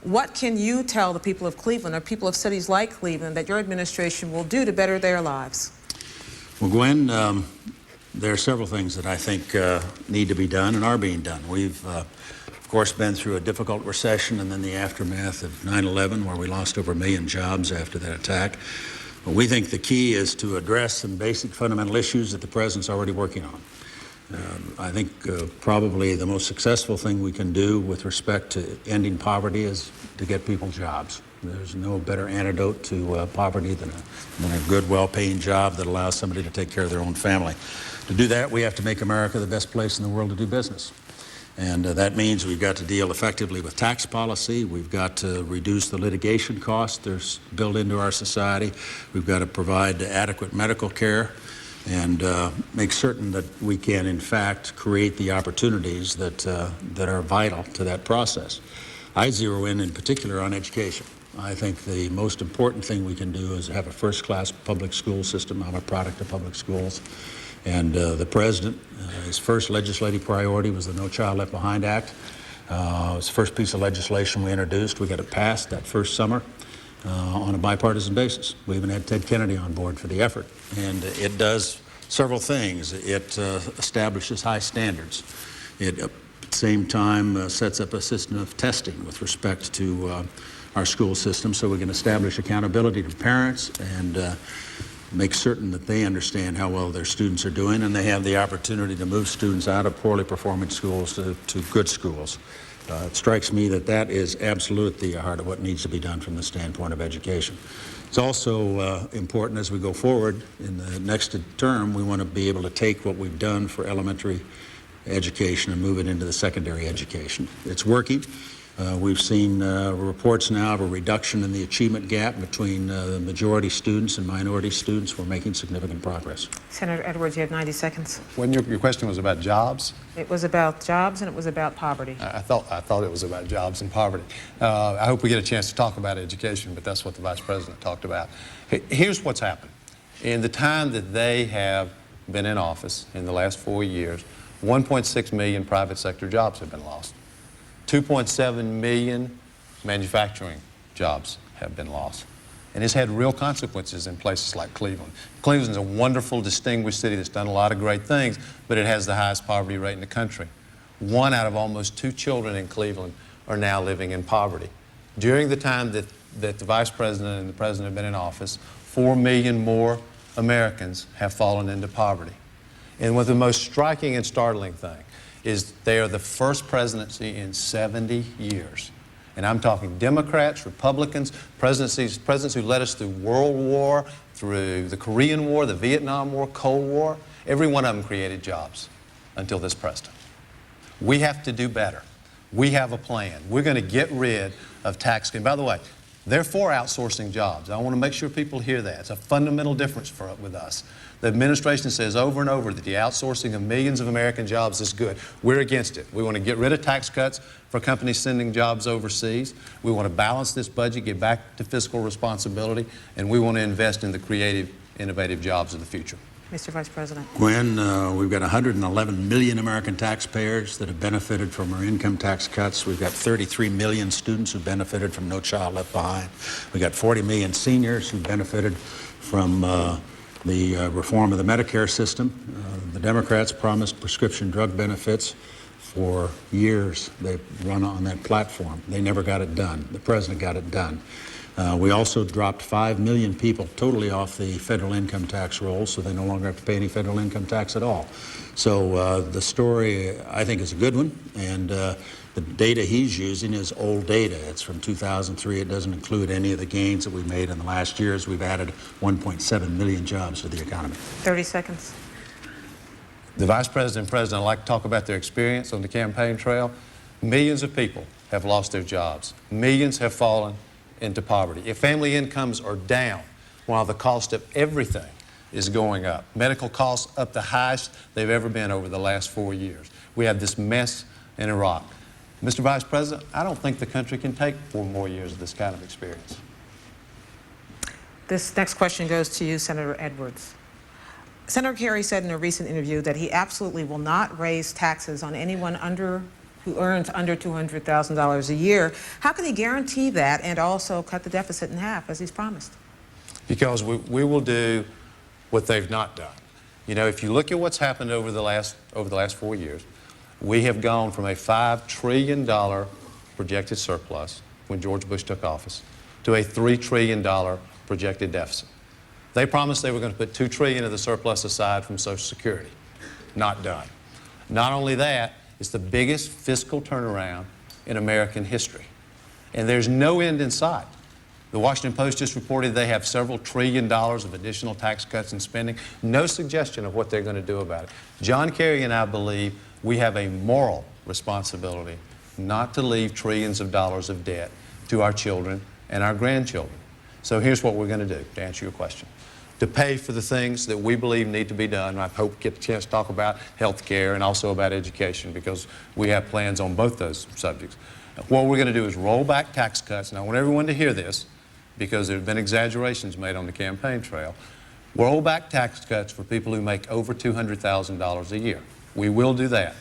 What can you tell the people of Cleveland or people of cities like Cleveland that your administration will do to better their lives? Well, Gwen, there are several things that I think need to be done and are being done. We've, of course, been through a difficult recession and then the aftermath of 9/11, where we lost over 1 million jobs after that attack. But we think the key is to address some basic fundamental issues that the President's already working on. I think probably the most successful thing we can do with respect to ending poverty is to get people jobs. There's no better antidote to poverty than a good, well-paying job that allows somebody to take care of their own family. To do that, we have to make America the best place in the world to do business. And that means we've got to deal effectively with tax policy. We've got to reduce the litigation costs that's built into our society. We've got to provide adequate medical care and make certain that we can, in fact, create the opportunities that are vital to that process. I zero in particular on education. I think the most important thing we can do is have a first-class public school system. I'm a product of public schools. And the President, his first legislative priority was the No Child Left Behind Act. It was the first piece of legislation we introduced. We got it passed that first summer on a bipartisan basis. We even had Ted Kennedy on board for the effort. And it does several things. It establishes high standards. It, at the same time, sets up a system of testing with respect to our school system, so we can establish accountability to parents and make certain that they understand how well their students are doing, and they have the opportunity to move students out of poorly performing schools to good schools. It strikes me that that is absolutely the heart of what needs to be done from the standpoint of education. It's also important as we go forward in the next term, we want to be able to take what we've done for elementary education and move it into the secondary education. It's working. We've seen reports now of a reduction in the achievement gap between the majority students and minority students. We're making significant progress. Senator Edwards, you have 90 seconds. When your question was about jobs? It was about jobs and it was about poverty. I thought it was about jobs and poverty. I hope we get a chance to talk about education, but that's what the Vice President talked about. Here's what's happened. In the time that they have been in office, in the last 4 years, 1.6 million private sector jobs have been lost. 2.7 million manufacturing jobs have been lost. And it's had real consequences in places like Cleveland. Cleveland's a wonderful, distinguished city that's done a lot of great things, but it has the highest poverty rate in the country. 1 out of almost 2 children in Cleveland are now living in poverty. During the time that the Vice President and the President have been in office, 4 million more Americans have fallen into poverty. And what the most striking and startling thing is they are the first presidency in 70 years. And I'm talking Democrats, Republicans, presidents who led us through World War, through the Korean War, the Vietnam War, Cold War. Every one of them created jobs until this president. We have to do better. We have a plan. We're going to get rid of tax cuts. By the way, they're for outsourcing jobs. I want to make sure people hear that. It's a fundamental difference with us. The administration says over and over that the outsourcing of millions of American jobs is good. We're against it. We want to get rid of tax cuts for companies sending jobs overseas. We want to balance this budget, get back to fiscal responsibility, and we want to invest in the creative, innovative jobs of the future. Mr. Vice President. Gwen, we've got 111 million American taxpayers that have benefited from our income tax cuts. We've got 33 million students who benefited from No Child Left Behind. We've got 40 million seniors who benefited from the reform of the Medicare system. The Democrats promised prescription drug benefits for years. They've run on that platform. They never got it done. The President got it done. We also dropped 5 million people totally off the federal income tax roll, so they no longer have to pay any federal income tax at all. So the story, I think, is a good one, and the data he's using is old data. It's from 2003. It doesn't include any of the gains that we've made in the last years. We've added 1.7 million jobs to the economy. 30 seconds. The Vice President and President like to talk about their experience on the campaign trail. Millions of people have lost their jobs. Millions have fallen into poverty. If family incomes are down while the cost of everything is going up, medical costs up the highest they've ever been over the last 4 years. We have this mess in Iraq. Mr. Vice President, I don't think the country can take 4 more years of this kind of experience. This next question goes to you, Senator Edwards. Senator Kerry said in a recent interview that he absolutely will not raise taxes on anyone who earns under $200,000 a year. How can he guarantee that and also cut the deficit in half, as he's promised? Because we will do what they've not done. You know, if you look at what's happened over the last 4 years, we have gone from a $5 trillion projected surplus when George Bush took office to a $3 trillion projected deficit. They promised they were going to put $2 trillion of the surplus aside from Social Security. Not done. Not only that, it's the biggest fiscal turnaround in American history. And there's no end in sight. The Washington Post just reported they have several $1 trillion of additional tax cuts and spending. No suggestion of what they're going to do about it. John Kerry and I believe we have a moral responsibility not to leave trillions of dollars of debt to our children and our grandchildren. So here's what we're going to do, to answer your question. To pay for the things that we believe need to be done. I hope we get a chance to talk about health care and also about education, because we have plans on both those subjects. What we're going to do is roll back tax cuts, and I want everyone to hear this because there have been exaggerations made on the campaign trail. Roll back tax cuts for people who make over $200,000 a year. We will do that.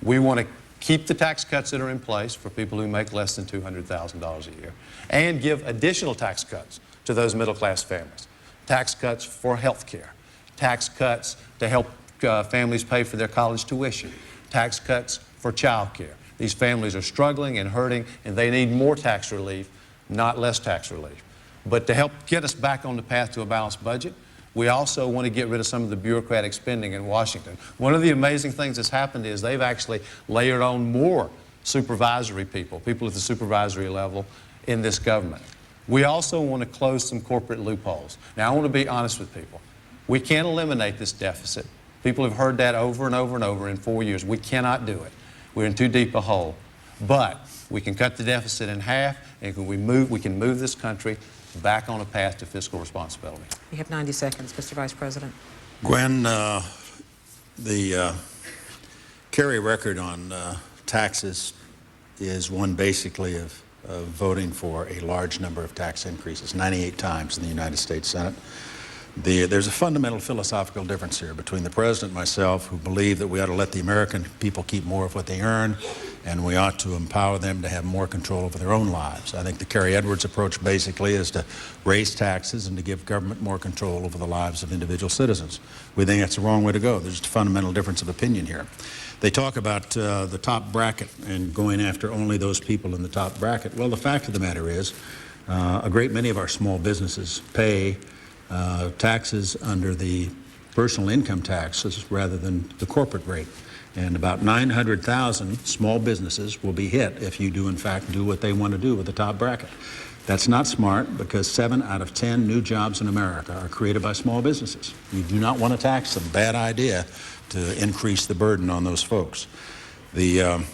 We want to keep the tax cuts that are in place for people who make less than $200,000 a year and give additional tax cuts to those middle-class families. Tax cuts for health care, tax cuts to help families pay for their college tuition, tax cuts for child care. These families are struggling and hurting, and they need more tax relief, not less tax relief. But to help get us back on the path to a balanced budget, we also want to get rid of some of the bureaucratic spending in Washington. One of the amazing things that's happened is they've actually layered on more supervisory people at the supervisory level in this government. We also want to close some corporate loopholes. Now, I want to be honest with people. We can't eliminate this deficit. People have heard that over and over and over in 4 years. We cannot do it. We're in too deep a hole. But we can cut the deficit in half, and we can move this country back on a path to fiscal responsibility. You have 90 seconds, Mr. Vice President. Gwen, the Kerry record on taxes is one basically of voting for a large number of tax increases, 98 times in the United States Senate. There's a fundamental philosophical difference here between the President and myself, who believe that we ought to let the American people keep more of what they earn, and we ought to empower them to have more control over their own lives. I think the Kerry Edwards approach basically is to raise taxes and to give government more control over the lives of individual citizens. We think that's the wrong way to go. There's a fundamental difference of opinion here. They talk about the top bracket and going after only those people in the top bracket. Well, the fact of the matter is a great many of our small businesses pay taxes under the personal income taxes rather than the corporate rate. And about 900,000 small businesses will be hit if you do, in fact, do what they want to do with the top bracket. That's not smart, because 7 out of 10 new jobs in America are created by small businesses. You do not want to tax them. Bad idea to increase the burden on those folks. The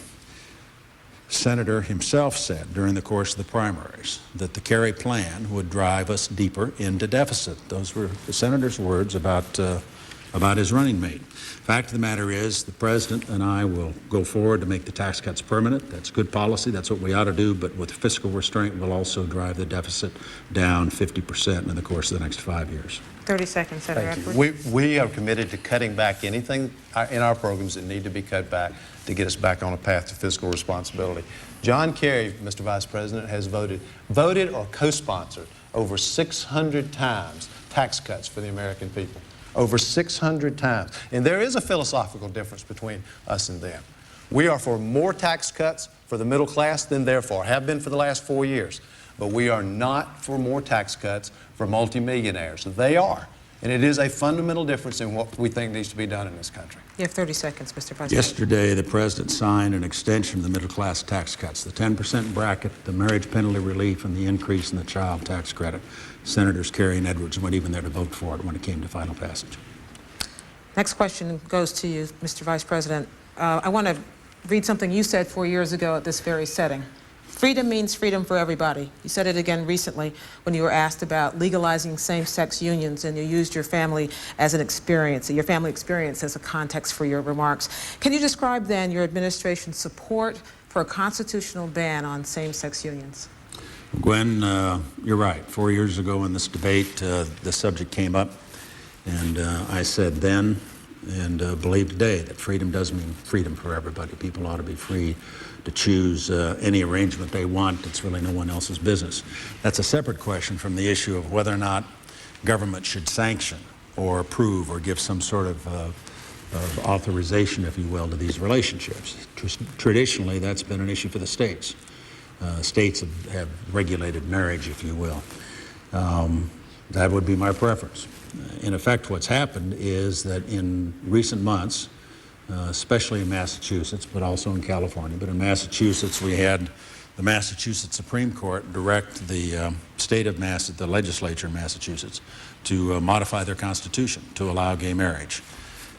Senator himself said during the course of the primaries that the Kerry plan would drive us deeper into deficit. Those were the Senator's words about his running mate. Fact of the matter is, the President and I will go forward to make the tax cuts permanent. That's good policy. That's what we ought to do. But with fiscal restraint, we'll also drive the deficit down 50% in the course of the next 5 years. 30 seconds, Senator Thank Edwards. you. We are committed to cutting back anything in our programs that need to be cut back to get us back on a path to fiscal responsibility. John Kerry, Mr. Vice President, has voted or co-sponsored over 600 times tax cuts for the American people. Over 600 times. And there is a philosophical difference between us and them. We are for more tax cuts for the middle class than they're for, have been for the last 4 years. but we are not for more tax cuts for multimillionaires. They are. And it is a fundamental difference in what we think needs to be done in this country. You have 30 seconds, Mr. Vice President. Yesterday, the President signed an extension of the middle-class tax cuts, the 10% bracket, the marriage penalty relief, and the increase in the child tax credit. Senators Kerry and Edwards weren't even there to vote for it when it came to final passage. Next question goes to you, Mr. Vice President. I want to read something you said 4 years ago at this very setting. Freedom means freedom for everybody. You said it again recently when you were asked about legalizing same-sex unions, and you used your family as an experience, your family experience as a context for your remarks. Can you describe then your administration's support for a constitutional ban on same-sex unions? Gwen, you're right. 4 years ago in this debate, the subject came up, and I said then and believe today that freedom does mean freedom for everybody. People ought to be free to choose any arrangement they want. It's really no one else's business. That's a separate question from the issue of whether or not government should sanction or approve or give some sort of authorization, if you will, to these relationships. Traditionally, that's been an issue for the states. States have regulated marriage, if you will. That would be my preference. In effect, what's happened is that in recent months, especially in Massachusetts, but also in California, but in Massachusetts, we had the Massachusetts Supreme Court direct the the legislature in Massachusetts to modify their constitution to allow gay marriage.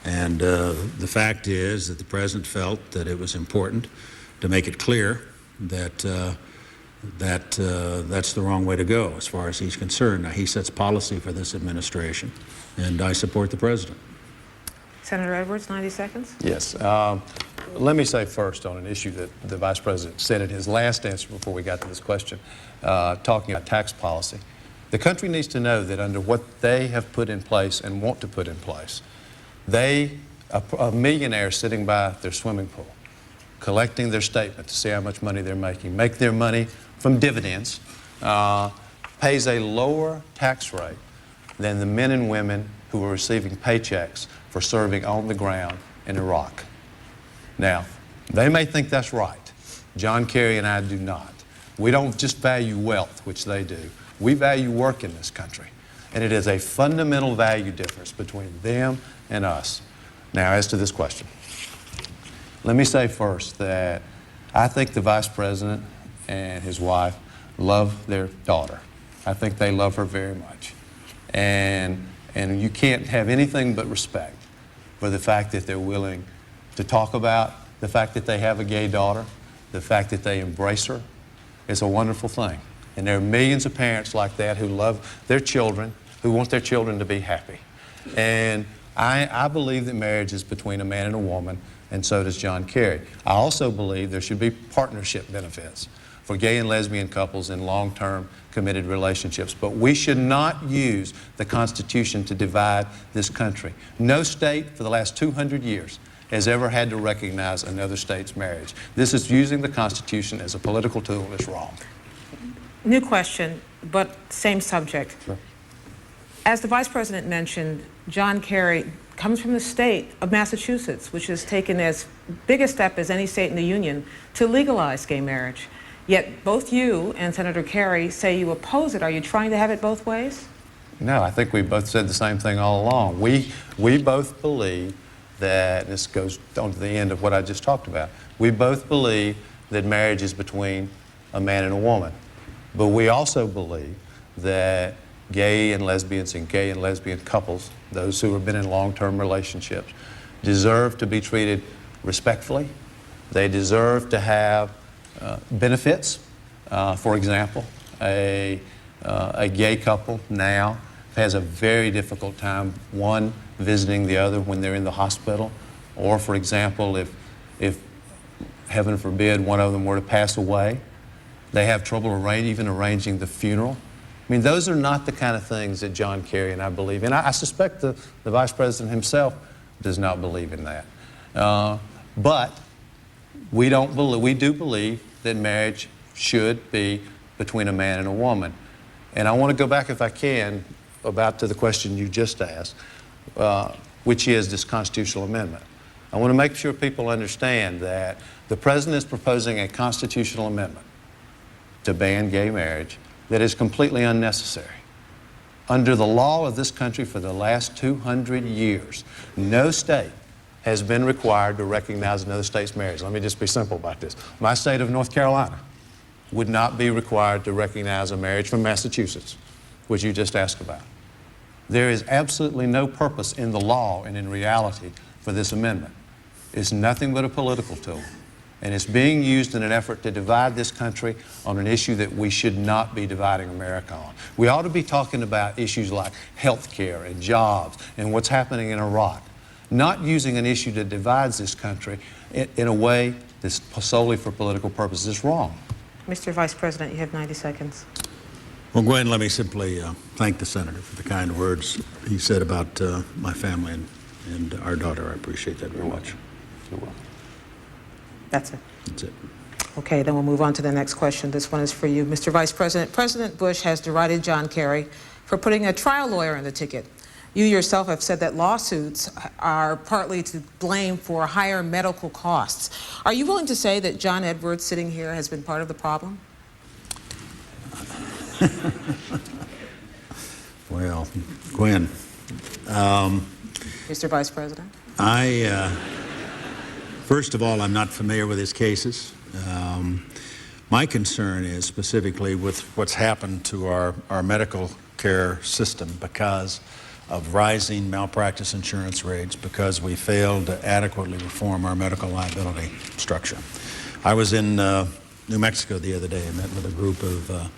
And the fact is that the president felt that it was important to make it clear that that's the wrong way to go as far as he's concerned. Now, he sets policy for this administration, and I support the president. Senator Edwards, 90 seconds. Yes. Let me say first on an issue that the Vice President said in his last answer before we got to this question, talking about tax policy. The country needs to know that under what they have put in place and want to put in place, a millionaire sitting by their swimming pool, collecting their statement to see how much money they're making, make their money from dividends, pays a lower tax rate than the men and women who are receiving paychecks for serving on the ground in Iraq. Now, they may think that's right. John Kerry and I do not. We don't just value wealth, which they do. We value work in this country. And it is a fundamental value difference between them and us. Now, as to this question, let me say first that I think the Vice President and his wife love their daughter. I think they love her very much. And you can't have anything but respect for the fact that they're willing to talk about the fact that they have a gay daughter, the fact that they embrace her. It's a wonderful thing. And there are millions of parents like that who love their children, who want their children to be happy. And I believe that marriage is between a man and a woman, and so does John Kerry. I also believe there should be partnership benefits for gay and lesbian couples in long-term committed relationships. But we should not use the Constitution to divide this country. No state for the last 200 years has ever had to recognize another state's marriage. This is using the Constitution as a political tool, and it's wrong. New question, but same subject. Sure. As the Vice President mentioned, John Kerry comes from the state of Massachusetts, which has taken as big a step as any state in the Union to legalize gay marriage. Yet both you and Senator Kerry say you oppose it. Are you trying to have it both ways? No, I think we both said the same thing all along. We both believe that, this goes on to the end of what I just talked about, we both believe that marriage is between a man and a woman. But we also believe that gay and lesbian couples, those who have been in long-term relationships, deserve to be treated respectfully. They deserve to have benefits. For example, a gay couple now has a very difficult time, one visiting the other when they're in the hospital, or for example, if heaven forbid one of them were to pass away, they have trouble even arranging the funeral. I mean, those are not the kind of things that John Kerry and I believe in. I suspect the Vice President himself does not believe in that. But we do believe that marriage should be between a man and a woman. And I want to go back, if I can, to the question you just asked, which is this constitutional amendment. I want to make sure people understand that the President is proposing a constitutional amendment to ban gay marriage that is completely unnecessary. Under the law of this country for the last 200 years, no state has been required to recognize another state's marriage. Let me just be simple about this. My state of North Carolina would not be required to recognize a marriage from Massachusetts, which you just asked about. There is absolutely no purpose in the law and in reality for this amendment. It's nothing but a political tool, and it's being used in an effort to divide this country on an issue that we should not be dividing America on. We ought to be talking about issues like health care and jobs and what's happening in Iraq, not using an issue that divides this country in a way that's solely for political purposes. It's wrong. Mr. Vice President, you have 90 seconds. Well, Gwen, let me simply thank the senator for the kind words he said about my family and our daughter. I appreciate that very much. You're welcome. That's it. That's it. Okay, then we'll move on to the next question. This one is for you, Mr. Vice President. President Bush has derided John Kerry for putting a trial lawyer in the ticket. You yourself have said that lawsuits are partly to blame for higher medical costs. Are you willing to say that John Edwards sitting here has been part of the problem? Well, Gwen, Mr. Vice President? First of all, I'm not familiar with his cases. My concern is specifically with what's happened to our medical care system because of rising malpractice insurance rates, because we failed to adequately reform our medical liability structure. I was in New Mexico the other day and met with a group of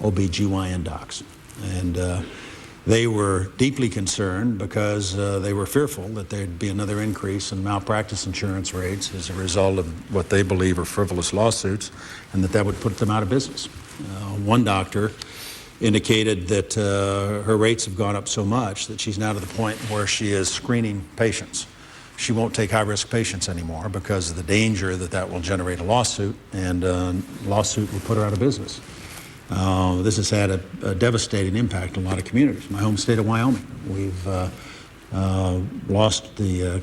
OB/GYN docs, and they were deeply concerned because they were fearful that there'd be another increase in malpractice insurance rates as a result of what they believe are frivolous lawsuits, and that would put them out of business. One doctor indicated that her rates have gone up so much that she's now to the point where she is screening patients. She won't take high-risk patients anymore because of the danger that will generate a lawsuit, and a lawsuit will put her out of business. This has had a devastating impact on a lot of communities. My home state of Wyoming, we've lost the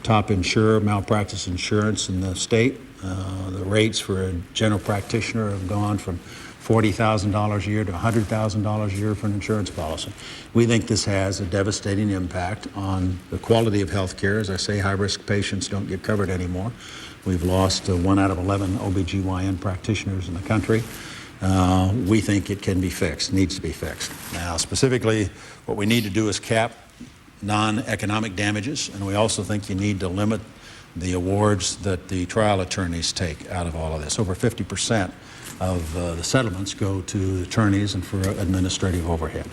top insurer, malpractice insurance in the state. The rates for a general practitioner have gone from $40,000 a year to $100,000 a year for an insurance policy. We think this has a devastating impact on the quality of health care. As I say, high-risk patients don't get covered anymore. We've lost 1 out of 11 OB/GYN practitioners in the country. We think it can be fixed, needs to be fixed. Now, specifically, what we need to do is cap non-economic damages, and we also think you need to limit the awards that the trial attorneys take out of all of this. Over 50% of the settlements go to attorneys and for administrative overhead.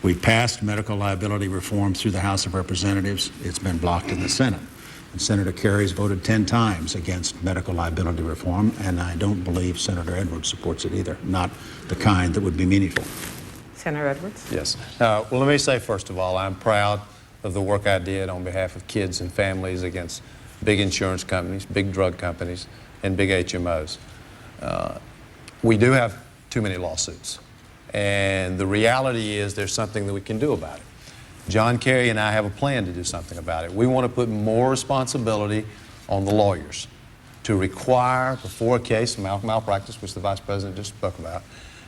We passed medical liability reform through the House of Representatives. It's been blocked in the Senate. And Senator Kerry's voted 10 times against medical liability reform, and I don't believe Senator Edwards supports it either, not the kind that would be meaningful. Senator Edwards? Yes. Well, let me say, first of all, I'm proud of the work I did on behalf of kids and families against big insurance companies, big drug companies, and big HMOs. We do have too many lawsuits, and the reality is there's something that we can do about it. John Kerry and I have a plan to do something about it. We want to put more responsibility on the lawyers to require, before a case, malpractice, which the Vice President just spoke about,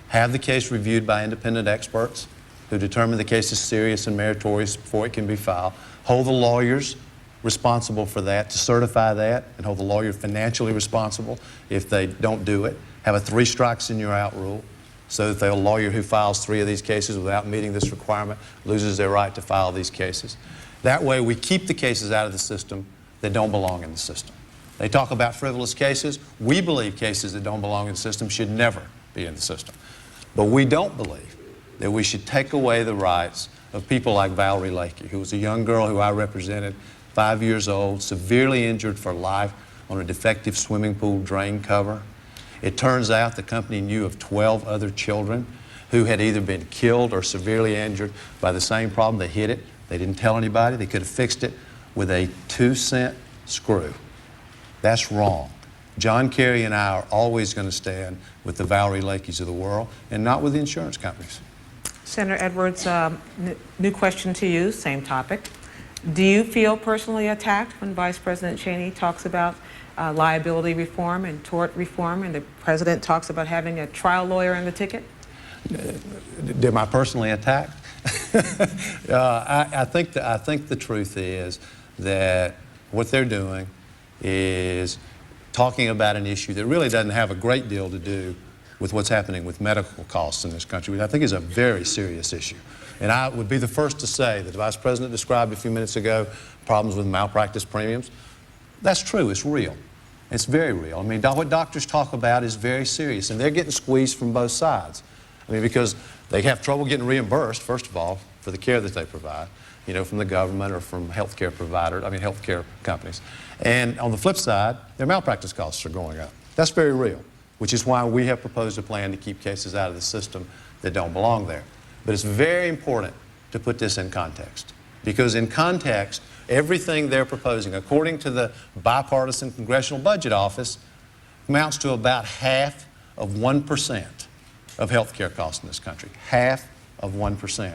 have the case reviewed by independent experts who determine the case is serious and meritorious before it can be filed, hold the lawyers responsible for that, to certify that, and hold the lawyer financially responsible if they don't do it, have a 3 strikes and you're out rule, so that the lawyer who files 3 of these cases without meeting this requirement loses their right to file these cases. That way we keep the cases out of the system that don't belong in the system. They talk about frivolous cases. We believe cases that don't belong in the system should never be in the system. But we don't believe that we should take away the rights of people like Valerie Lakey, who was a young girl who I represented, 5 years old, severely injured for life on a defective swimming pool drain cover. It turns out the company knew of 12 other children who had either been killed or severely injured by the same problem. They hid it. They didn't tell anybody. They could have fixed it with a 2-cent screw. That's wrong. John Kerry and I are always going to stand with the Valerie Lakeys of the world and not with the insurance companies. Senator Edwards, new question to you, same topic. Do you feel personally attacked when Vice President Cheney talks about liability reform and tort reform, and the President talks about having a trial lawyer in the ticket? Am I personally attacked? I think the truth is that what they're doing is talking about an issue that really doesn't have a great deal to do with what's happening with medical costs in this country, which I think is a very serious issue. And I would be the first to say that the Vice President described a few minutes ago problems with malpractice premiums. That's true, it's real. It's very real. I mean, what doctors talk about is very serious, and they're getting squeezed from both sides. I mean, because they have trouble getting reimbursed, first of all, for the care that they provide, you know, from the government or from healthcare companies. And on the flip side, their malpractice costs are going up. That's very real, which is why we have proposed a plan to keep cases out of the system that don't belong there. But it's very important to put this in context, because in context, everything they're proposing, according to the bipartisan Congressional Budget Office, amounts to about half of 1% of health care costs in this country. Half of 1%.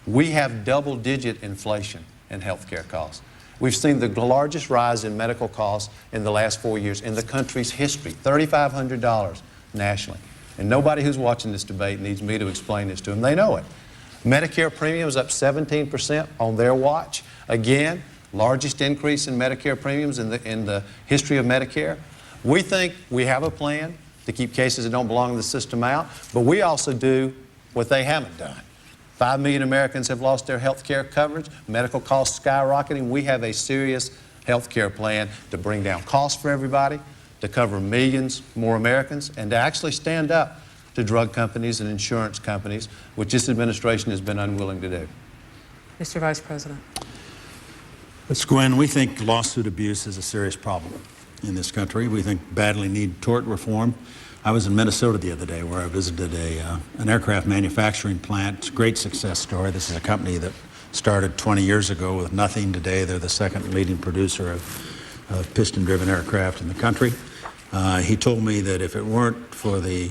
We have double-digit inflation in health care costs. We've seen the largest rise in medical costs in the last 4 years in the country's history, $3,500 nationally. And nobody who's watching this debate needs me to explain this to them. They know it. Medicare premiums up 17% on their watch. Again, largest increase in Medicare premiums in the history of Medicare. We think we have a plan to keep cases that don't belong in the system out, but we also do what they haven't done. 5 million Americans have lost their health care coverage, medical costs skyrocketing. We have a serious health care plan to bring down costs for everybody, to cover millions more Americans, and to actually stand up to drug companies and insurance companies, which this administration has been unwilling to do. Mr. Vice President. Ms. Gwen, we think lawsuit abuse is a serious problem in this country. We think badly need tort reform. I was in Minnesota the other day where I visited an aircraft manufacturing plant. It's a great success story. This is a company that started 20 years ago with nothing. Today they're the second leading producer of piston-driven aircraft in the country. He told me that if it weren't for the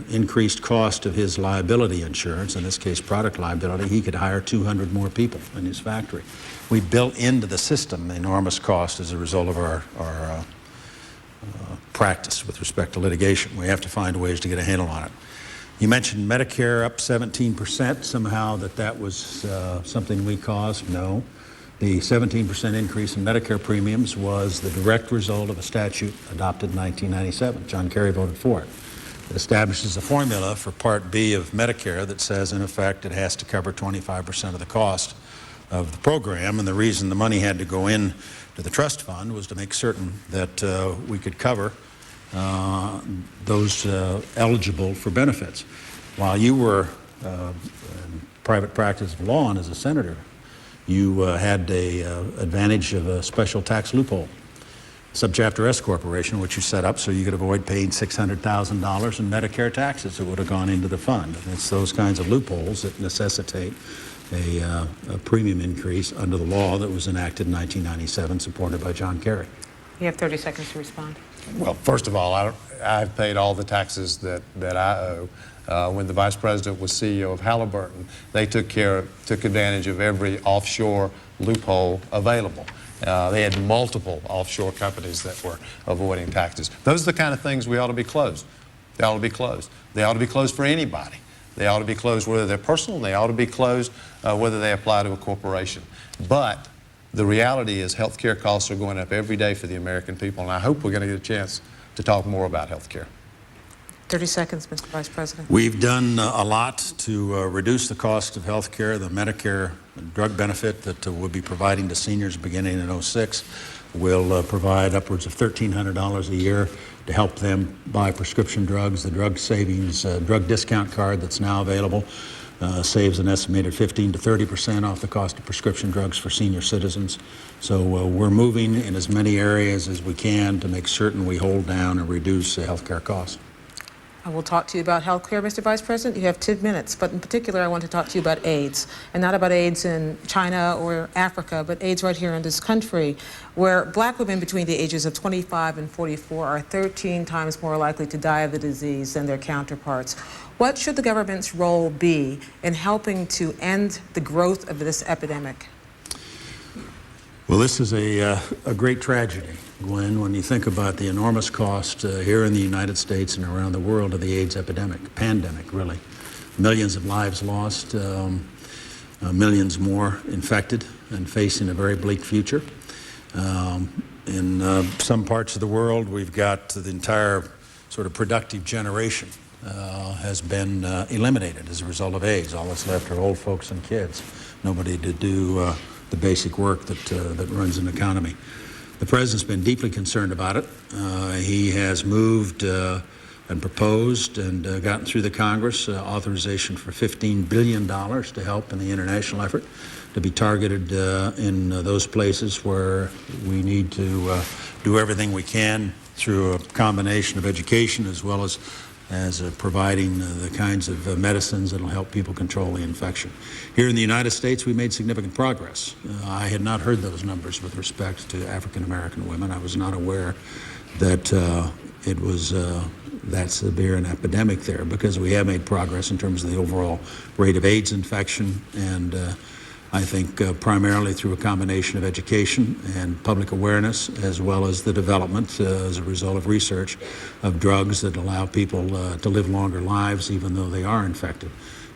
increased cost of his liability insurance, in this case product liability, he could hire 200 more people in his factory. We built into the system enormous cost as a result of our practice with respect to litigation. We have to find ways to get a handle on it. You mentioned Medicare up 17%, somehow that was something we caused. No. The 17% increase in Medicare premiums was the direct result of a statute adopted in 1997. John Kerry voted for it. It establishes a formula for Part B of Medicare that says, in effect, it has to cover 25% of the cost of the program, and the reason the money had to go in to the trust fund was to make certain that we could cover those eligible for benefits. While you were in private practice of law and as a senator, you had the advantage of a special tax loophole, Subchapter S Corporation, which you set up so you could avoid paying $600,000 in Medicare taxes that would have gone into the fund. And it's those kinds of loopholes that necessitate a premium increase under the law that was enacted in 1997, supported by John Kerry. You have 30 seconds to respond. Well, first of all, I've paid all the taxes that I owe. When the Vice President was CEO of Halliburton, they took advantage of every offshore loophole available. They had multiple offshore companies that were avoiding taxes. Those are the kind of things we ought to be closed. They ought to be closed. They ought to be closed for anybody. They ought to be closed whether they're personal, and they ought to be closed whether they apply to a corporation. But the reality is health care costs are going up every day for the American people, and I hope we're going to get a chance to talk more about health care. 30 seconds, Mr. Vice President. We've done a lot to reduce the cost of health care. The Medicare drug benefit that we'll be providing to seniors beginning in 2006 will provide upwards of $1,300 a year to help them buy prescription drugs. The drug savings, drug discount card that's now available saves an estimated 15 to 30% off the cost of prescription drugs for senior citizens. So we're moving in as many areas as we can to make certain we hold down and reduce health care costs. I will talk to you about health care, Mr. Vice President. You have 2 minutes, but in particular, I want to talk to you about AIDS, and not about AIDS in China or Africa, but AIDS right here in this country, where black women between the ages of 25 and 44 are 13 times more likely to die of the disease than their counterparts. What should the government's role be in helping to end the growth of this epidemic? Well, this is a great tragedy, Gwen, when you think about the enormous cost here in the United States and around the world of the AIDS epidemic, pandemic, really. millions of lives lost, millions more infected and facing a very bleak future. In some parts of the world, we've got the entire sort of productive generation has been eliminated as a result of AIDS. All that's left are old folks and kids. Nobody to do the basic work that runs an economy. The President's been deeply concerned about it. He has moved and proposed and gotten through the Congress authorization for $15 billion to help in the international effort, to be targeted in those places where we need to do everything we can through a combination of education as well as providing the kinds of medicines that will help people control the infection. Here in the United States, we made significant progress. I had not heard those numbers with respect to African American women. I was not aware that it was that severe an epidemic there, because we have made progress in terms of the overall rate of AIDS infection, and I think primarily through a combination of education and public awareness, as well as the development as a result of research of drugs that allow people to live longer lives even though they are infected.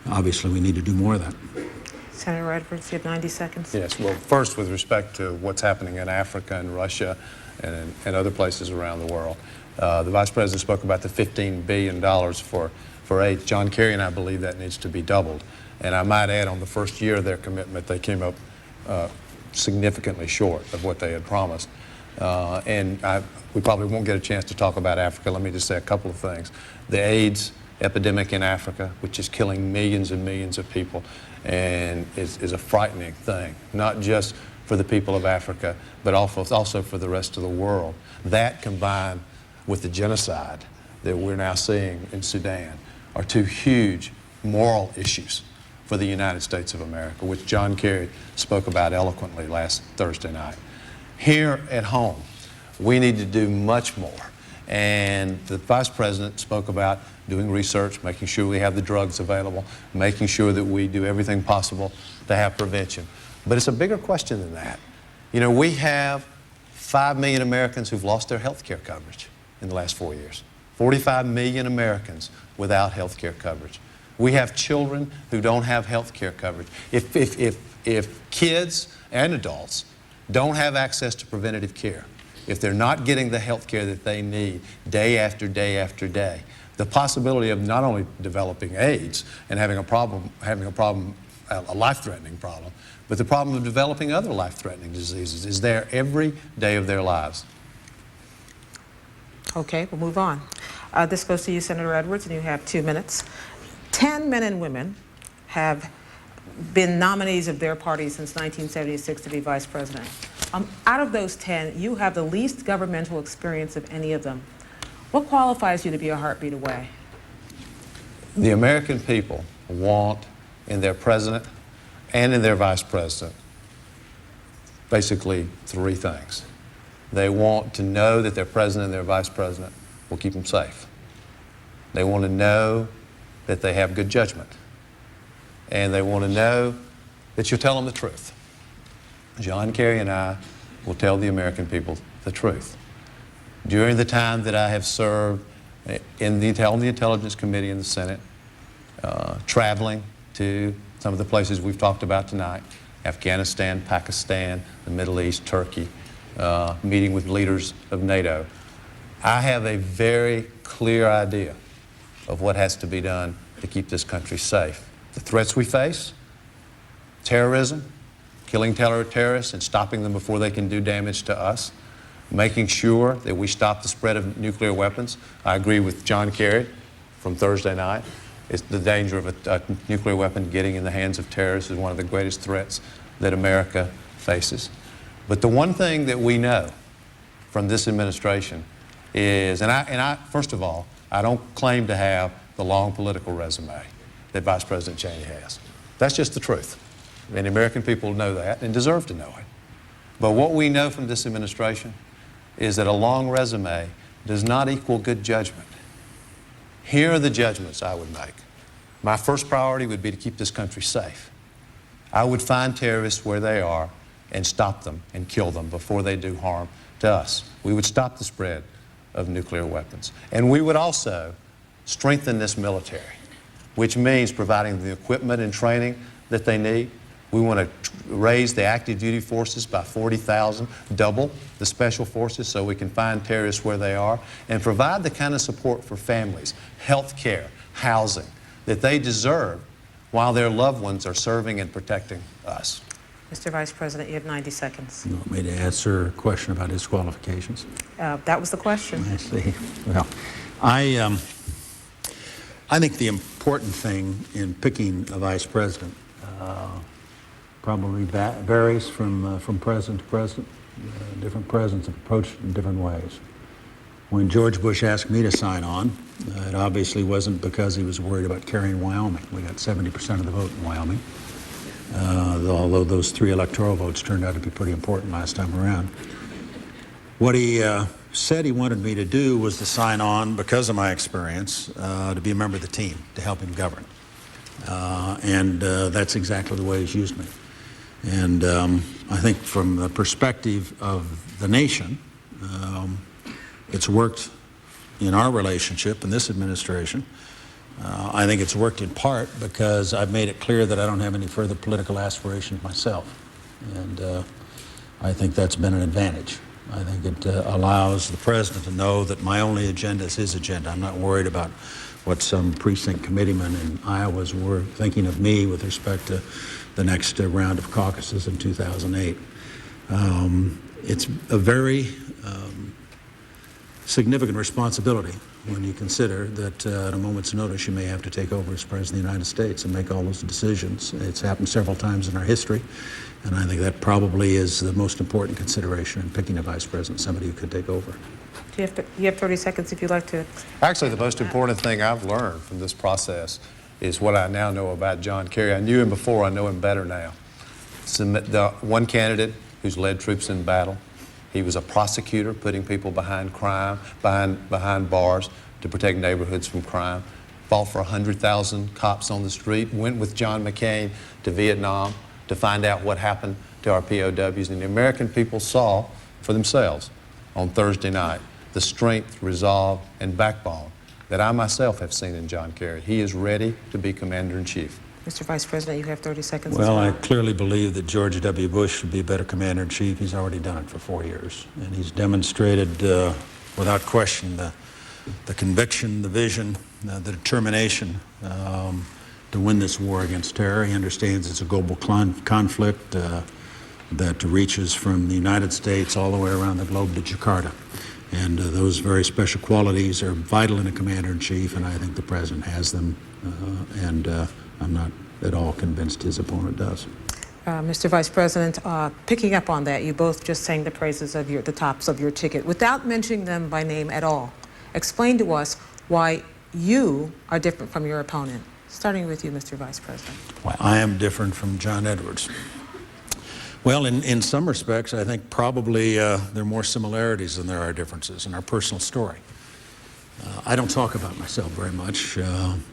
Obviously, we need to do more of that. Senator Edwards, you have 90 seconds. Yes, well, first, with respect to what's happening in Africa and Russia and other places around the world, the Vice President spoke about the $15 billion for AIDS. John Kerry and I believe that needs to be doubled. And I might add, on the first year of their commitment, they came up significantly short of what they had promised. We probably won't get a chance to talk about Africa. Let me just say a couple of things. The AIDS epidemic in Africa, which is killing millions and millions of people, and is a frightening thing, not just for the people of Africa, but also for the rest of the world. That, combined with the genocide that we're now seeing in Sudan, are two huge moral issues for the United States of America, which John Kerry spoke about eloquently last Thursday night. Here at home, we need to do much more. And the Vice President spoke about doing research, making sure we have the drugs available, making sure that we do everything possible to have prevention. But it's a bigger question than that. You know, we have 5 million Americans who've lost their health care coverage in the last 4 years. 45 million Americans without health care coverage. We have children who don't have health care coverage. If kids and adults don't have access to preventative care, if they're not getting the health care that they need day after day after day, the possibility of not only developing AIDS and having a life-threatening problem, but the problem of developing other life-threatening diseases is there every day of their lives. Okay, we'll move on. This goes to you, Senator Edwards, and you have 2 minutes. 10 men and women have been nominees of their party since 1976 to be vice president. Out of those 10, you have the least governmental experience of any of them. What qualifies you to be a heartbeat away? The American people want in their president and in their vice president basically 3 things. They want to know that their president and their vice president will keep them safe. They want to know that they have good judgment. And they want to know that you'll tell them the truth. John Kerry and I will tell the American people the truth. During the time that I have served on the Intelligence Committee in the Senate, traveling to some of the places we've talked about tonight, Afghanistan, Pakistan, the Middle East, Turkey, meeting with leaders of NATO, I have a very clear idea of what has to be done to keep this country safe. The threats we face, terrorism, killing terrorists and stopping them before they can do damage to us, making sure that we stop the spread of nuclear weapons. I agree with John Kerry from Thursday night. It's the danger of a nuclear weapon getting in the hands of terrorists is one of the greatest threats that America faces. But the one thing that we know from this administration is, and I first of all, I don't claim to have the long political resume that Vice President Cheney has. That's just the truth. And the American people know that and deserve to know it. But what we know from this administration is that a long resume does not equal good judgment. Here are the judgments I would make. My first priority would be to keep this country safe. I would find terrorists where they are and stop them and kill them before they do harm to us. We would stop the spread of nuclear weapons. And we would also strengthen this military. which means providing the equipment and training that they need. We want to raise the active duty forces by 40,000, double the special forces so we can find terrorists where they are, and provide the kind of support for families, health care, housing that they deserve while their loved ones are serving and protecting us. Mr. Vice President, you have 90 seconds. You want me to answer a question about his qualifications? That was the question. I see. Well, I think the important thing in picking a vice president probably varies from president to president. Different presidents have approached it in different ways. When George Bush asked me to sign on, it obviously wasn't because he was worried about carrying Wyoming. We got 70% of the vote in Wyoming, although those 3 electoral votes turned out to be pretty important last time around. What he said he wanted me to do was to sign on because of my experience, to be a member of the team, to help him govern. And that's exactly the way he's used me. And I think from the perspective of the nation, it's worked in our relationship in this administration. I think it's worked in part because I've made it clear that I don't have any further political aspirations myself. And I think that's been an advantage. I think it allows the president to know that my only agenda is his agenda. I'm not worried about what some precinct committeemen in Iowa were thinking of me with respect to the next round of caucuses in 2008. It's a very significant responsibility when you consider that at a moment's notice you may have to take over as President of the United States and make all those decisions. It's happened several times in our history, and I think that probably is the most important consideration in picking a vice president, somebody who could take over. You have 30 seconds if you'd like to. Actually, the most important thing I've learned from this process is what I now know about John Kerry. I knew him before, I know him better now. The one candidate who's led troops in battle. He was a prosecutor, putting people behind crime, behind bars to protect neighborhoods from crime. Fought for 100,000 cops on the street, went with John McCain to Vietnam to find out what happened to our POWs. And the American people saw for themselves on Thursday night the strength, resolve, and backbone that I myself have seen in John Kerry. He is ready to be Commander-in-Chief. Mr. Vice President, you have 30 seconds. Well, I clearly believe that George W. Bush would be a better commander-in-chief. He's already done it for 4 years. And he's demonstrated, without question, the conviction, the vision, the determination to win this war against terror. He understands it's a global conflict that reaches from the United States all the way around the globe to Jakarta. And those very special qualities are vital in a commander-in-chief, and I think the president has them. I'm not at all convinced his opponent does. Mr. Vice President, picking up on that, you both just sang the praises of the tops of your ticket without mentioning them by name at all. Explain to us why you are different from your opponent. Starting with you, Mr. Vice President. Well, I am different from John Edwards. Well, in some respects, I think probably there are more similarities than there are differences in our personal story. I don't talk about myself very much,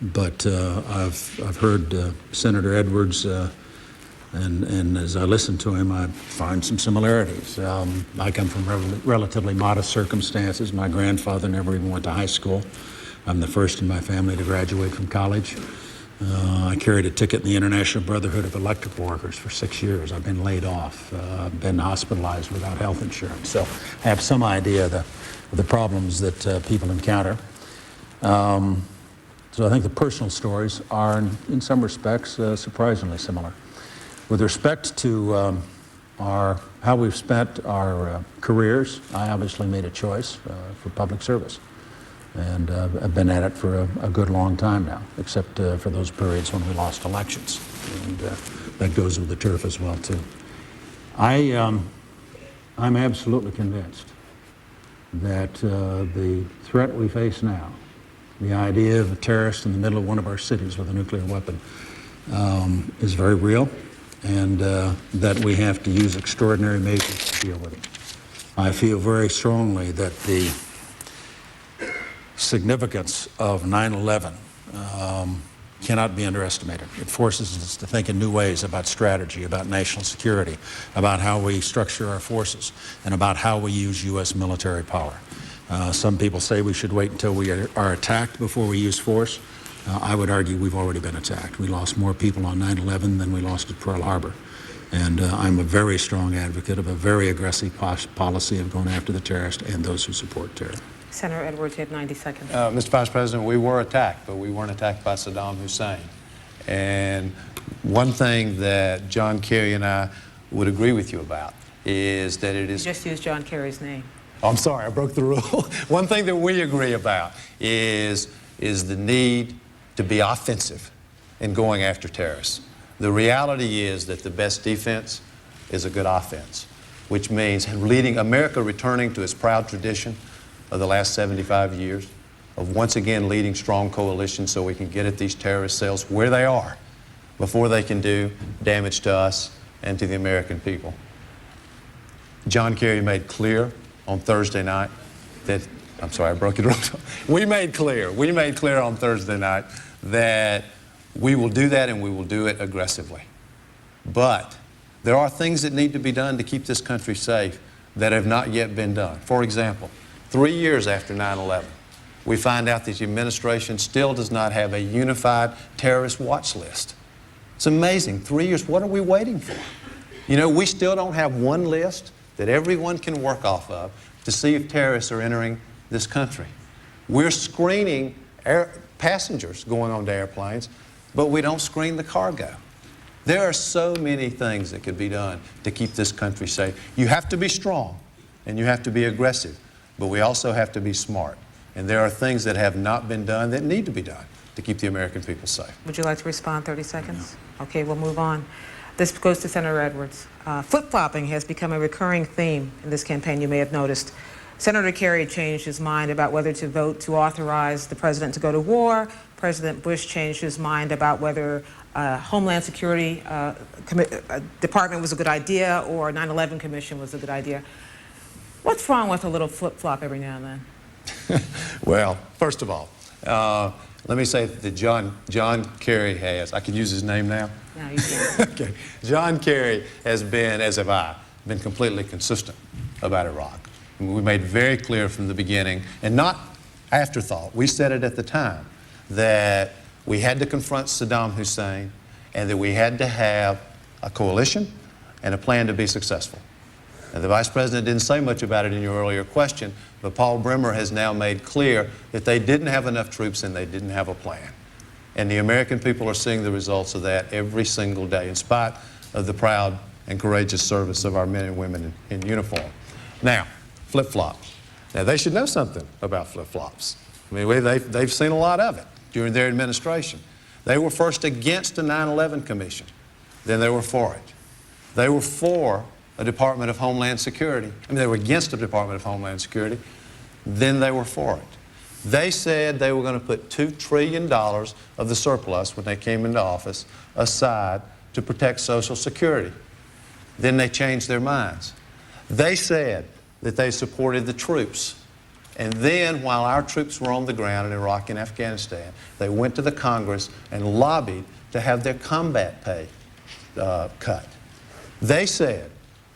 but I've heard Senator Edwards, and as I listen to him, I find some similarities. I come from relatively modest circumstances. My grandfather never even went to high school. I'm the first in my family to graduate from college. I carried a ticket in the International Brotherhood of Electrical Workers for 6 years. I've been laid off. I've been hospitalized without health insurance. So I have some idea of the problems that people encounter. So I think the personal stories are, in some respects, surprisingly similar. With respect to how we've spent our careers, I obviously made a choice for public service. And I've been at it for a good long time now, except for those periods when we lost elections. And that goes with the turf as well, too. I'm absolutely convinced that the threat we face now, the idea of a terrorist in the middle of one of our cities with a nuclear weapon, is very real, and that we have to use extraordinary measures to deal with it. I feel very strongly that the significance of 9/11 cannot be underestimated. It forces us to think in new ways about strategy, about national security, about how we structure our forces, and about how we use U.S. military power. Some people say we should wait until we are attacked before we use force. I would argue we've already been attacked. We lost more people on 9/11 than we lost at Pearl Harbor. And I'm a very strong advocate of a very aggressive policy of going after the terrorists and those who support terror. Senator Edwards, you have 90 seconds. Mr. Vice President, we were attacked, but we weren't attacked by Saddam Hussein. And one thing that John Kerry and I would agree with you about is that it is... You just used John Kerry's name. Oh, I'm sorry, I broke the rule. One thing that we agree about is the need to be offensive in going after terrorists. The reality is that the best defense is a good offense, which means leading America returning to its proud tradition of the last 75 years of once again leading strong coalitions so we can get at these terrorist cells where they are before they can do damage to us and to the American people. John Kerry made clear on Thursday night that, I'm sorry, I broke it wrong. We made clear on Thursday night that we will do that and we will do it aggressively. But there are things that need to be done to keep this country safe that have not yet been done. For example, 3 years after 9/11, we find out that the administration still does not have a unified terrorist watch list. It's amazing. 3 years, what are we waiting for? You know, we still don't have one list that everyone can work off of to see if terrorists are entering this country. We're screening passengers going on to airplanes, but we don't screen the cargo. There are so many things that could be done to keep this country safe. You have to be strong and you have to be aggressive, but we also have to be smart. And there are things that have not been done that need to be done to keep the American people safe. Would you like to respond? 30 seconds? No. Okay, we'll move on. This goes to Senator Edwards. Flip-flopping has become a recurring theme in this campaign, you may have noticed. Senator Kerry changed his mind about whether to vote to authorize the president to go to war. President Bush changed his mind about whether Homeland Security Department was a good idea or a 9/11 Commission was a good idea. What's wrong with a little flip-flop every now and then? Well, first of all, let me say that John Kerry has, I can use his name now? No, you can't. Okay. John Kerry has been, as have I, been completely consistent about Iraq. We made very clear from the beginning, and not afterthought, we said it at the time, that we had to confront Saddam Hussein and that we had to have a coalition and a plan to be successful. And the Vice President didn't say much about it in your earlier question, but Paul Bremer has now made clear that they didn't have enough troops and they didn't have a plan. And the American people are seeing the results of that every single day, in spite of the proud and courageous service of our men and women in uniform. Now, flip-flops. Now, they should know something about flip-flops. I mean, they've seen a lot of it during their administration. They were first against a 9/11 Commission, then they were for it. They were for a Department of Homeland Security. I mean, they were against the Department of Homeland Security, then they were for it. They said they were going to put $2 trillion of the surplus when they came into office aside to protect Social Security. Then they changed their minds. They said that they supported the troops. And then, while our troops were on the ground in Iraq and Afghanistan, they went to the Congress and lobbied to have their combat pay cut. They said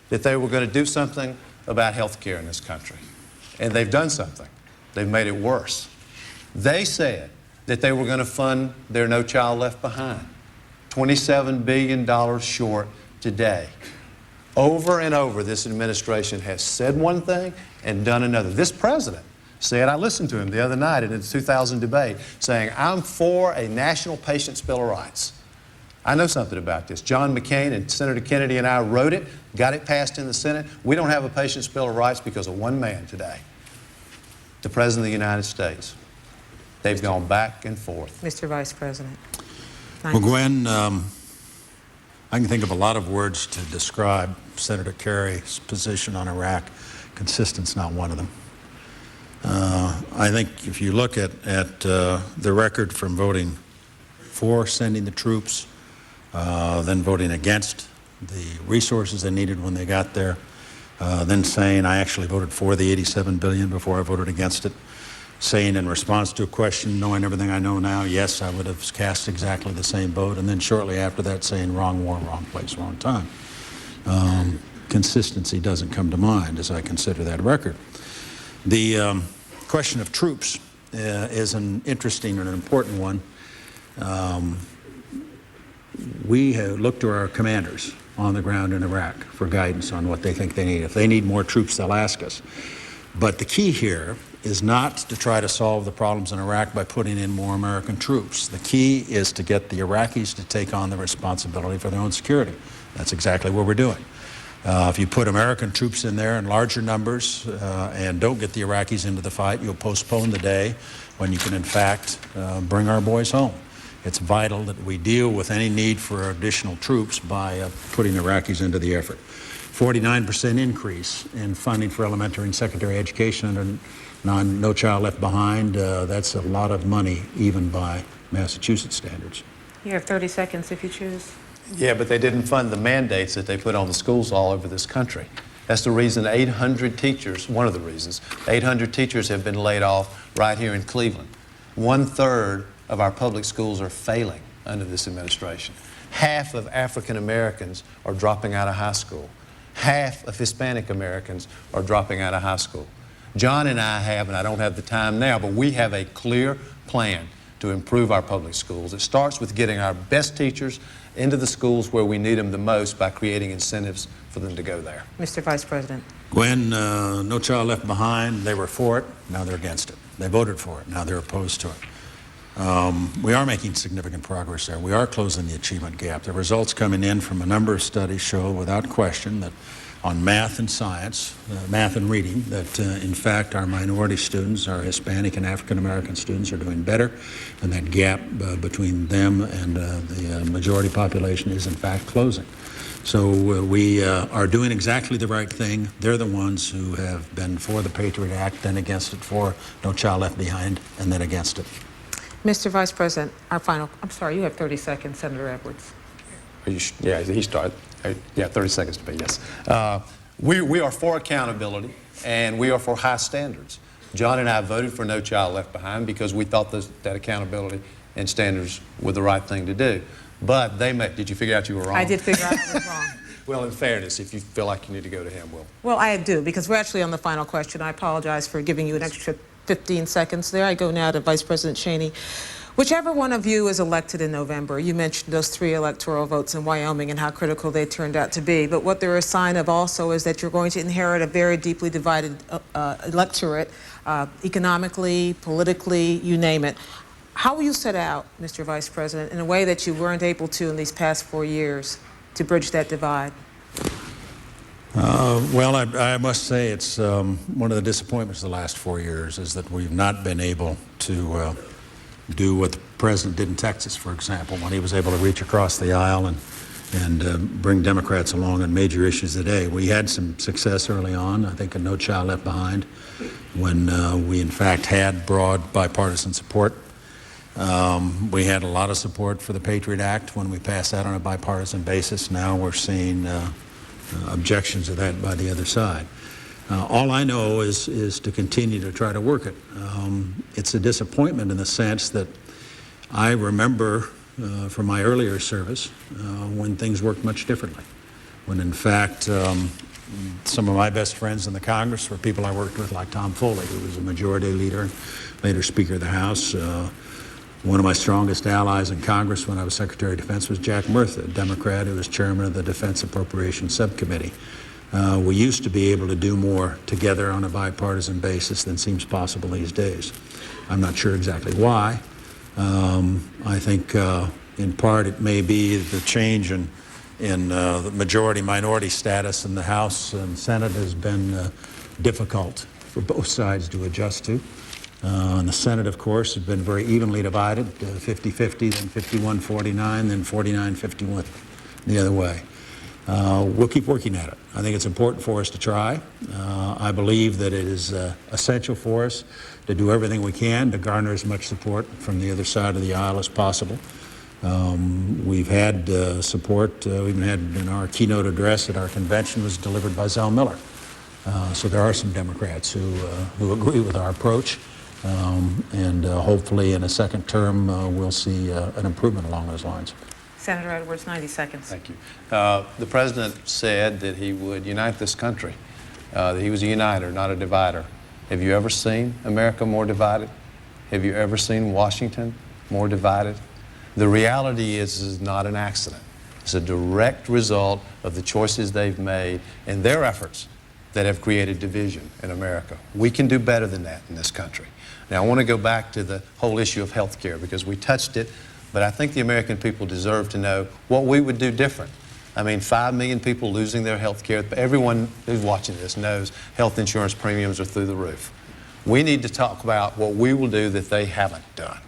that they were going to do something about health care in this country. And they've done something. They've made it worse. They said that they were going to fund their No Child Left Behind. $27 billion short today. Over and over, this administration has said one thing and done another. This president said, I listened to him the other night in the 2000 debate, saying, I'm for a national patient's bill of rights. I know something about this. John McCain and Senator Kennedy and I wrote it, got it passed in the Senate. We don't have a patient's bill of rights because of one man today, the President of the United States. They've gone back and forth. Mr. Vice President. Well, Gwen, I can think of a lot of words to describe Senator Kerry's position on Iraq. Consistent's not one of them. I think if you look at the record from voting for sending the troops, then voting against the resources they needed when they got there, then saying I actually voted for the $87 billion before I voted against it, saying in response to a question, knowing everything I know now, yes, I would have cast exactly the same vote, and then shortly after that saying wrong war, wrong place, wrong time. Consistency doesn't come to mind as I consider that record. The question of troops is an interesting and an important one. We have looked to our commanders on the ground in Iraq for guidance on what they think they need. If they need more troops, they'll ask us. But the key here is not to try to solve the problems in Iraq by putting in more American troops. The key is to get the Iraqis to take on the responsibility for their own security. That's exactly what we're doing. If you put American troops in there in larger numbers and don't get the Iraqis into the fight, you'll postpone the day when you can, in fact, bring our boys home. It's vital that we deal with any need for additional troops by putting Iraqis into the effort. 49% increase in funding for elementary and secondary education under No Child Left Behind. That's a lot of money, even by Massachusetts standards. You have 30 seconds if you choose. Yeah, but they didn't fund the mandates that they put on the schools all over this country. That's the reason 800 teachers, one of the reasons, 800 teachers have been laid off right here in Cleveland. 1/3 of our public schools are failing under this administration. Half of African Americans are dropping out of high school. Half of Hispanic Americans are dropping out of high school. John and I have, and I don't have the time now, but we have a clear plan to improve our public schools. It starts with getting our best teachers into the schools where we need them the most by creating incentives for them to go there. Mr. Vice President. When No Child Left Behind, they were for it, now they're against it. They voted for it, now they're opposed to it. We are making significant progress there. We are closing the achievement gap. The results coming in from a number of studies show without question that on math and science, math and reading, that in fact our minority students, our Hispanic and African American students are doing better, and that gap between them and the majority population is in fact closing. So we are doing exactly the right thing. They're the ones who have been for the Patriot Act, then against it, for No Child Left Behind, and then against it. Mr. Vice President, I'm sorry, you have 30 seconds, Senator Edwards. Yeah, he started. Yeah, 30 seconds to me, yes. We are for accountability, and we are for high standards. John and I voted for No Child Left Behind because we thought that accountability and standards were the right thing to do. But did you figure out you were wrong? I did figure out I was wrong. Well, in fairness, if you feel like you need to go to him, Well, I do, because we're actually on the final question. I apologize for giving you an extra 15 seconds there. I go now to Vice President Cheney. Whichever one of you is elected in November, you mentioned those 3 electoral votes in Wyoming and how critical they turned out to be. But what they're a sign of also is that you're going to inherit a very deeply divided electorate, economically, politically, you name it. How will you set out, Mr. Vice President, in a way that you weren't able to in these past 4 years to bridge that divide? Well, I must say it's one of the disappointments of the last 4 years is that we've not been able to do what the president did in Texas, for example, when he was able to reach across the aisle and bring Democrats along on major issues today. We had some success early on, I think, in No Child Left Behind, when we in fact had broad bipartisan support. We had a lot of support for the Patriot Act when we passed that on a bipartisan basis. Now we're seeing objections to that by the other side. All I know is to continue to try to work it. It's a disappointment in the sense that I remember from my earlier service when things worked much differently. When in fact some of my best friends in the Congress were people I worked with, like Tom Foley, who was a majority leader and later Speaker of the House. One of my strongest allies in Congress when I was Secretary of Defense was Jack Murtha, a Democrat who was chairman of the Defense Appropriations Subcommittee. We used to be able to do more together on a bipartisan basis than seems possible these days. I'm not sure exactly why. I think in part it may be the change in the majority-minority status in the House and Senate has been difficult for both sides to adjust to. And the Senate, of course, has been very evenly divided, 50-50, then 51-49, then 49-51 the other way. We'll keep working at it. I think it's important for us to try. I believe that it is essential for us to do everything we can to garner as much support from the other side of the aisle as possible. We've had support. We even had in our keynote address at our convention was delivered by Zell Miller. So there are some Democrats who agree with our approach. And hopefully in a second term we'll see an improvement along those lines. Senator Edwards, 90 seconds. Thank you. The president said that he would unite this country, that he was a uniter, not a divider. Have you ever seen America more divided? Have you ever seen Washington more divided? The reality is it's not an accident. It's a direct result of the choices they've made and their efforts that have created division in America. We can do better than that in this country. Now, I want to go back to the whole issue of health care because we touched it, but I think the American people deserve to know what we would do different. I mean, 5 million people losing their health care. Everyone who's watching this knows health insurance premiums are through the roof. We need to talk about what we will do that they haven't done.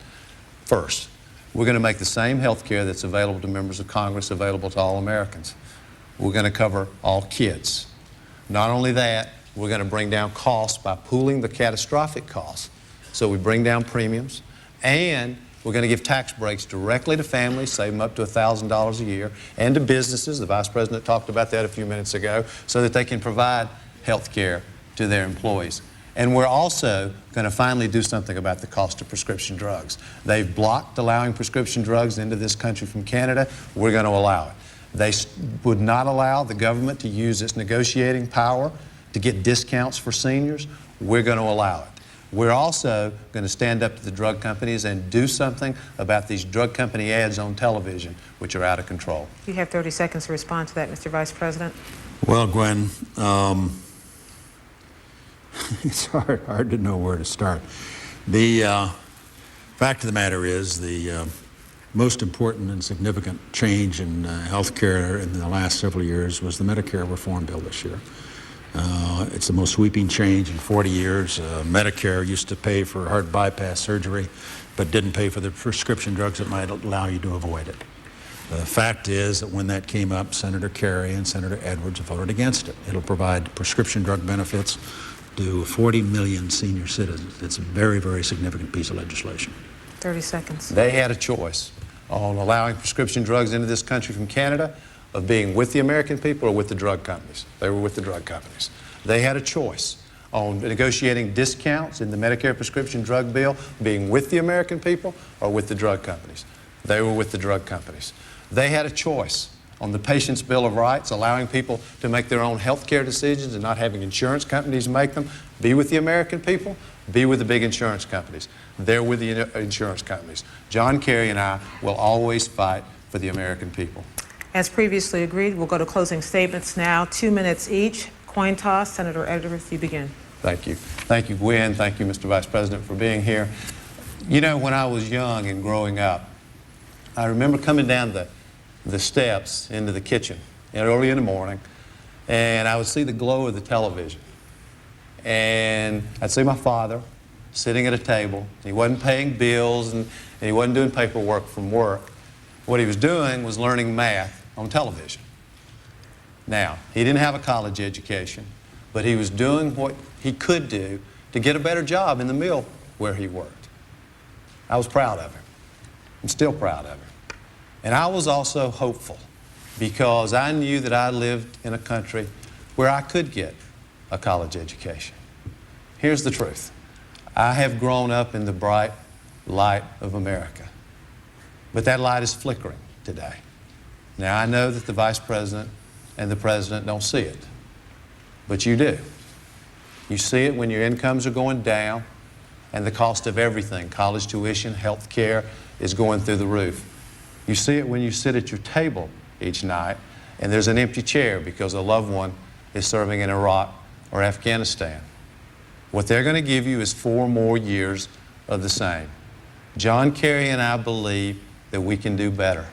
First, we're going to make the same health care that's available to members of Congress available to all Americans. We're going to cover all kids. Not only that, we're going to bring down costs by pooling the catastrophic costs. So we bring down premiums, and we're going to give tax breaks directly to families, save them up to $1,000 a year, and to businesses. The Vice President talked about that a few minutes ago, so that they can provide health care to their employees. And we're also going to finally do something about the cost of prescription drugs. They've blocked allowing prescription drugs into this country from Canada. We're going to allow it. They would not allow the government to use its negotiating power to get discounts for seniors. We're going to allow it. We're also going to stand up to the drug companies and do something about these drug company ads on television, which are out of control. You have 30 seconds to respond to that, Mr. Vice President. Well, Gwen, it's hard to know where to start. The fact of the matter is the most important and significant change in health care in the last several years was the Medicare reform bill this year. It's the most sweeping change in 40 years. Medicare used to pay for heart bypass surgery, but didn't pay for the prescription drugs that might allow you to avoid it. The fact is that when that came up, Senator Kerry and Senator Edwards voted against it. It'll provide prescription drug benefits to 40 million senior citizens. It's a very, very significant piece of legislation. 30 seconds. They had a choice on allowing prescription drugs into this country from Canada, of being with the American people or with the drug companies. They were with the drug companies. They had a choice on negotiating discounts in the Medicare prescription drug bill, being with the American people or with the drug companies. They were with the drug companies. They had a choice on the Patient's Bill of Rights, allowing people to make their own health care decisions and not having insurance companies make them. Be with the American people, be with the big insurance companies. They're with the insurance companies. John Kerry and I will always fight for the American people. As previously agreed, we'll go to closing statements now, 2 minutes each. Coin toss. Senator Edwards, you begin. Thank you. Thank you, Gwen. Thank you, Mr. Vice President, for being here. You know, when I was young and growing up, I remember coming down the steps into the kitchen early in the morning, and I would see the glow of the television. And I'd see my father sitting at a table. He wasn't paying bills, and he wasn't doing paperwork from work. What he was doing was learning math on television. Now, he didn't have a college education, but he was doing what he could do to get a better job in the mill where he worked. I was proud of him. I'm still proud of him. And I was also hopeful because I knew that I lived in a country where I could get a college education. Here's the truth. I have grown up in the bright light of America. But that light is flickering today. Now, I know that the Vice President and the President don't see it, but you do. You see it when your incomes are going down and the cost of everything, college tuition, health care, is going through the roof. You see it when you sit at your table each night and there's an empty chair because a loved one is serving in Iraq or Afghanistan. What they're going to give you is 4 more years of the same. John Kerry and I believe that we can do better.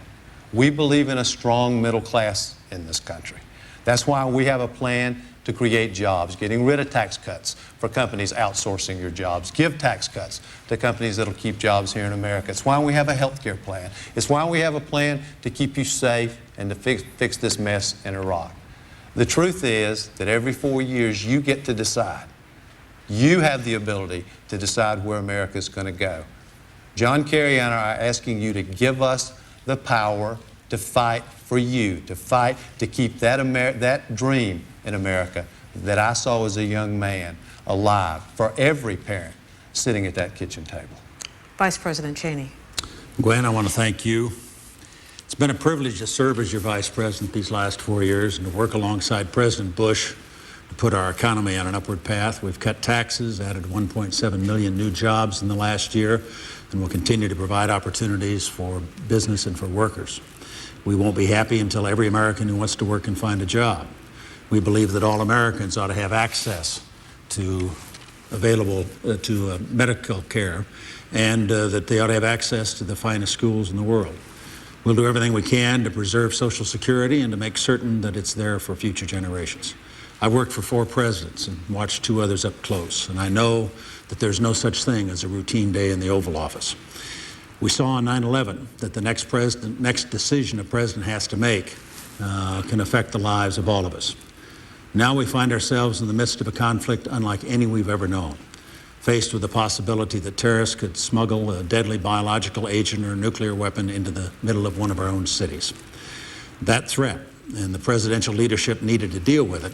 We believe in a strong middle class in this country. That's why we have a plan to create jobs, getting rid of tax cuts for companies outsourcing your jobs. Give tax cuts to companies that'll keep jobs here in America. It's why we have a health care plan. It's why we have a plan to keep you safe and to fix this mess in Iraq. The truth is that every 4 years you get to decide. You have the ability to decide where America is going to go. John Kerry and I are asking you to give us the power to fight for you, to fight to keep that dream in America that I saw as a young man alive for every parent sitting at that kitchen table. Vice President Cheney. Gwen, I want to thank you. It's been a privilege to serve as your Vice President these last 4 years and to work alongside President Bush to put our economy on an upward path. We've cut taxes, added 1.7 million new jobs in the last year, and will continue to provide opportunities for business and for workers. We won't be happy until every American who wants to work can find a job. We believe that all Americans ought to have access to medical care, and that they ought to have access to the finest schools in the world. We'll do everything we can to preserve Social Security and to make certain that it's there for future generations. I've worked for 4 presidents and watched 2 others up close, and I know that there's no such thing as a routine day in the Oval Office. We saw on 9/11 that the next decision a president has to make can affect the lives of all of us. Now we find ourselves in the midst of a conflict unlike any we've ever known, faced with the possibility that terrorists could smuggle a deadly biological agent or nuclear weapon into the middle of one of our own cities. That threat, and the presidential leadership needed to deal with it,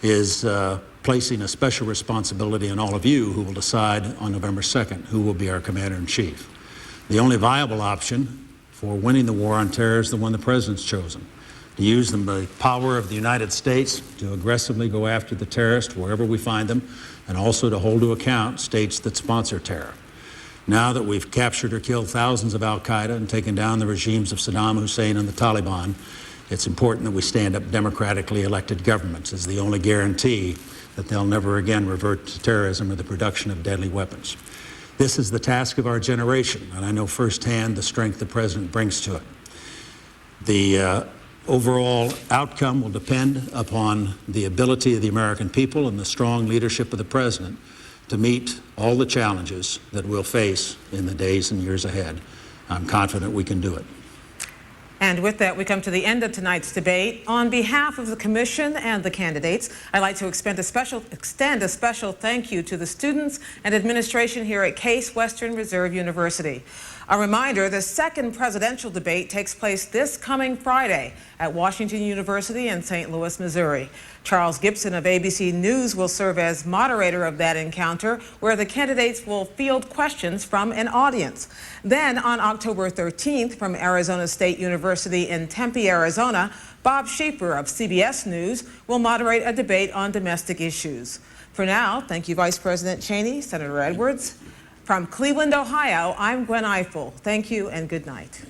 is placing a special responsibility on all of you who will decide on November 2nd who will be our commander-in-chief. The only viable option for winning the war on terror is the one the president's chosen: to use the power of the United States to aggressively go after the terrorists wherever we find them, and also to hold to account states that sponsor terror. Now that we've captured or killed thousands of al-Qaeda and taken down the regimes of Saddam Hussein and the Taliban, it's important that we stand up democratically elected governments as the only guarantee that they'll never again revert to terrorism or the production of deadly weapons. This is the task of our generation, and I know firsthand the strength the president brings to it. The overall outcome will depend upon the ability of the American people and the strong leadership of the president to meet all the challenges that we'll face in the days and years ahead. I'm confident we can do it. And with that, we come to the end of tonight's debate. On behalf of the Commission and the candidates, I'd like to extend a special thank you to the students and administration here at Case Western Reserve University. A reminder, the second presidential debate takes place this coming Friday at Washington University in St. Louis, Missouri. Charles Gibson of ABC News will serve as moderator of that encounter, where the candidates will field questions from an audience. Then on October 13th, from Arizona State University in Tempe, Arizona, Bob Schieffer of CBS News will moderate a debate on domestic issues. For now, thank you, Vice President Cheney, Senator Edwards. From Cleveland, Ohio, I'm Gwen Eiffel. Thank you and good night.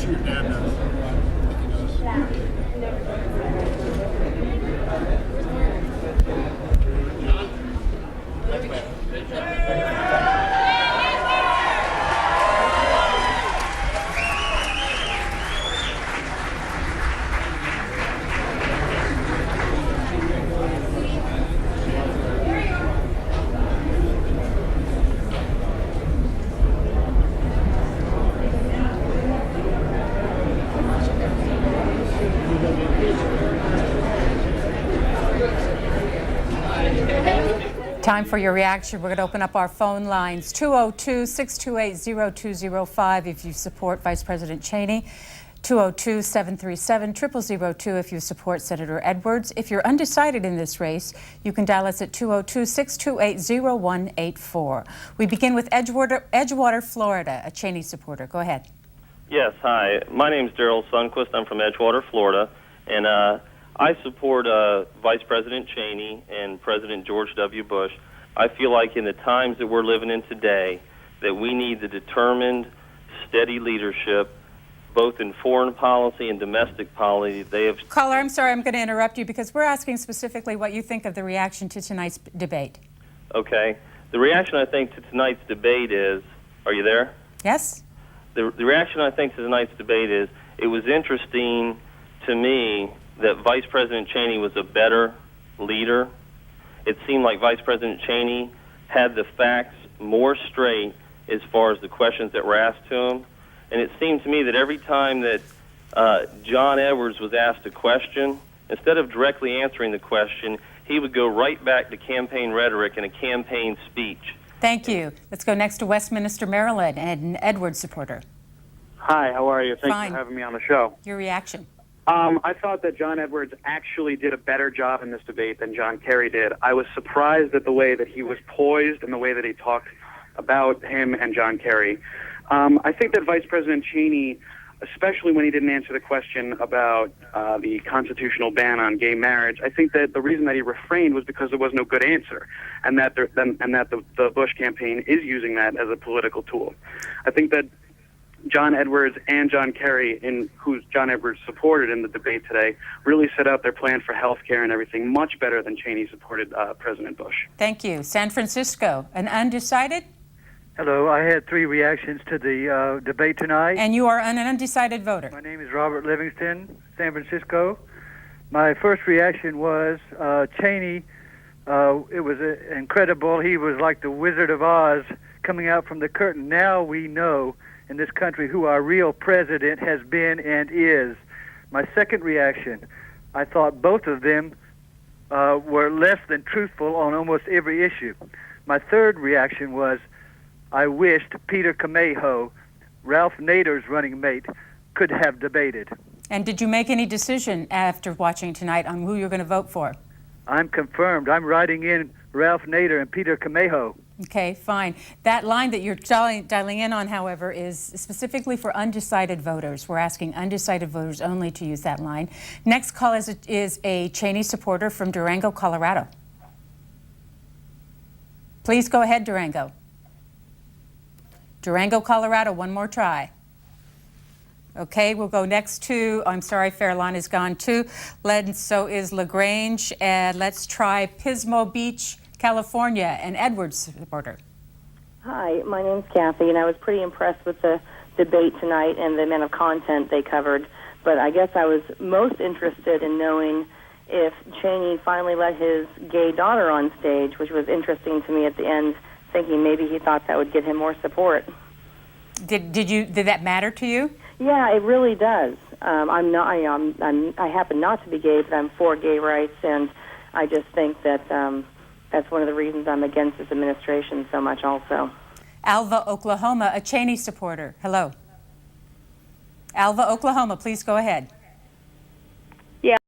sure your dad knows. Time for your reaction. We're going to open up our phone lines. 202-628-0205 if you support Vice President Cheney. 202-737-0002 if you support Senator Edwards. If you're undecided in this race, you can dial us at 202-628-0184. We begin with Edgewater, Florida, a Cheney supporter. Go ahead. Yes, hi. My name's Daryl Sundquist. I'm from Edgewater, Florida, and I support Vice President Cheney and President George W. Bush. I feel like in the times that we're living in today that we need the determined, steady leadership, both in foreign policy and domestic policy. They have... Caller, I'm sorry, I'm going to interrupt you because we're asking specifically what you think of the reaction to tonight's debate. Okay. The reaction, I think, to tonight's debate is... Are you there? Yes? The reaction, I think, to tonight's debate is it was interesting to me that Vice President Cheney was a better leader. It seemed like Vice President Cheney had the facts more straight as far as the questions that were asked to him. And it seemed to me that every time that John Edwards was asked a question, instead of directly answering the question, he would go right back to campaign rhetoric and a campaign speech. Thank you. Let's go next to Westminster, Maryland, and an Edwards supporter. Hi, how are you? Thanks Fine. for having me on the show. Your reaction. I thought that John Edwards actually did a better job in this debate than John Kerry did. I was surprised at the way that he was poised and the way that he talked about him and John Kerry. I think that Vice President Cheney, especially when he didn't answer the question about the constitutional ban on gay marriage, I think that the reason that he refrained was because there was no good answer, and that the Bush campaign is using that as a political tool. I think that John Edwards and John Kerry, who John Edwards supported in the debate today, really set out their plan for health care and everything much better than Cheney supported President Bush. Thank you. San Francisco, an undecided? Hello, I had three reactions to the debate tonight. And you are an undecided voter. My name is Robert Livingston, San Francisco. My first reaction was Cheney. It was incredible. He was like the Wizard of Oz coming out from the curtain. Now we know in this country who our real president has been and is. My second reaction, I thought both of them were less than truthful on almost every issue. My third reaction was I wished Peter Camejo, Ralph Nader's running mate, could have debated. And did you make any decision after watching tonight on who you're going to vote for? I'm confirmed. I'm writing in Ralph Nader and Peter Camejo. Okay, fine. That line that you're dialing in on, however, is specifically for undecided voters. We're asking undecided voters only to use that line. Next call is a Cheney supporter from Durango, Colorado. Please go ahead, Durango. Durango, Colorado, one more try. Okay, we'll go next to, I'm sorry, Fairlawn is gone too. So is LaGrange, and let's try Pismo Beach, California, an Edwards supporter. Hi, my name's Kathy, and I was pretty impressed with the debate tonight and the amount of content they covered. But I guess I was most interested in knowing if Cheney finally let his gay daughter on stage, which was interesting to me at the end, thinking maybe he thought that would get him more support. Did that matter to you? Yeah, it really does. I happen not to be gay, but I'm for gay rights, and I just think that that's one of the reasons I'm against this administration so much also. Alva, Oklahoma, a Cheney supporter. Hello. Alva, Oklahoma, please go ahead.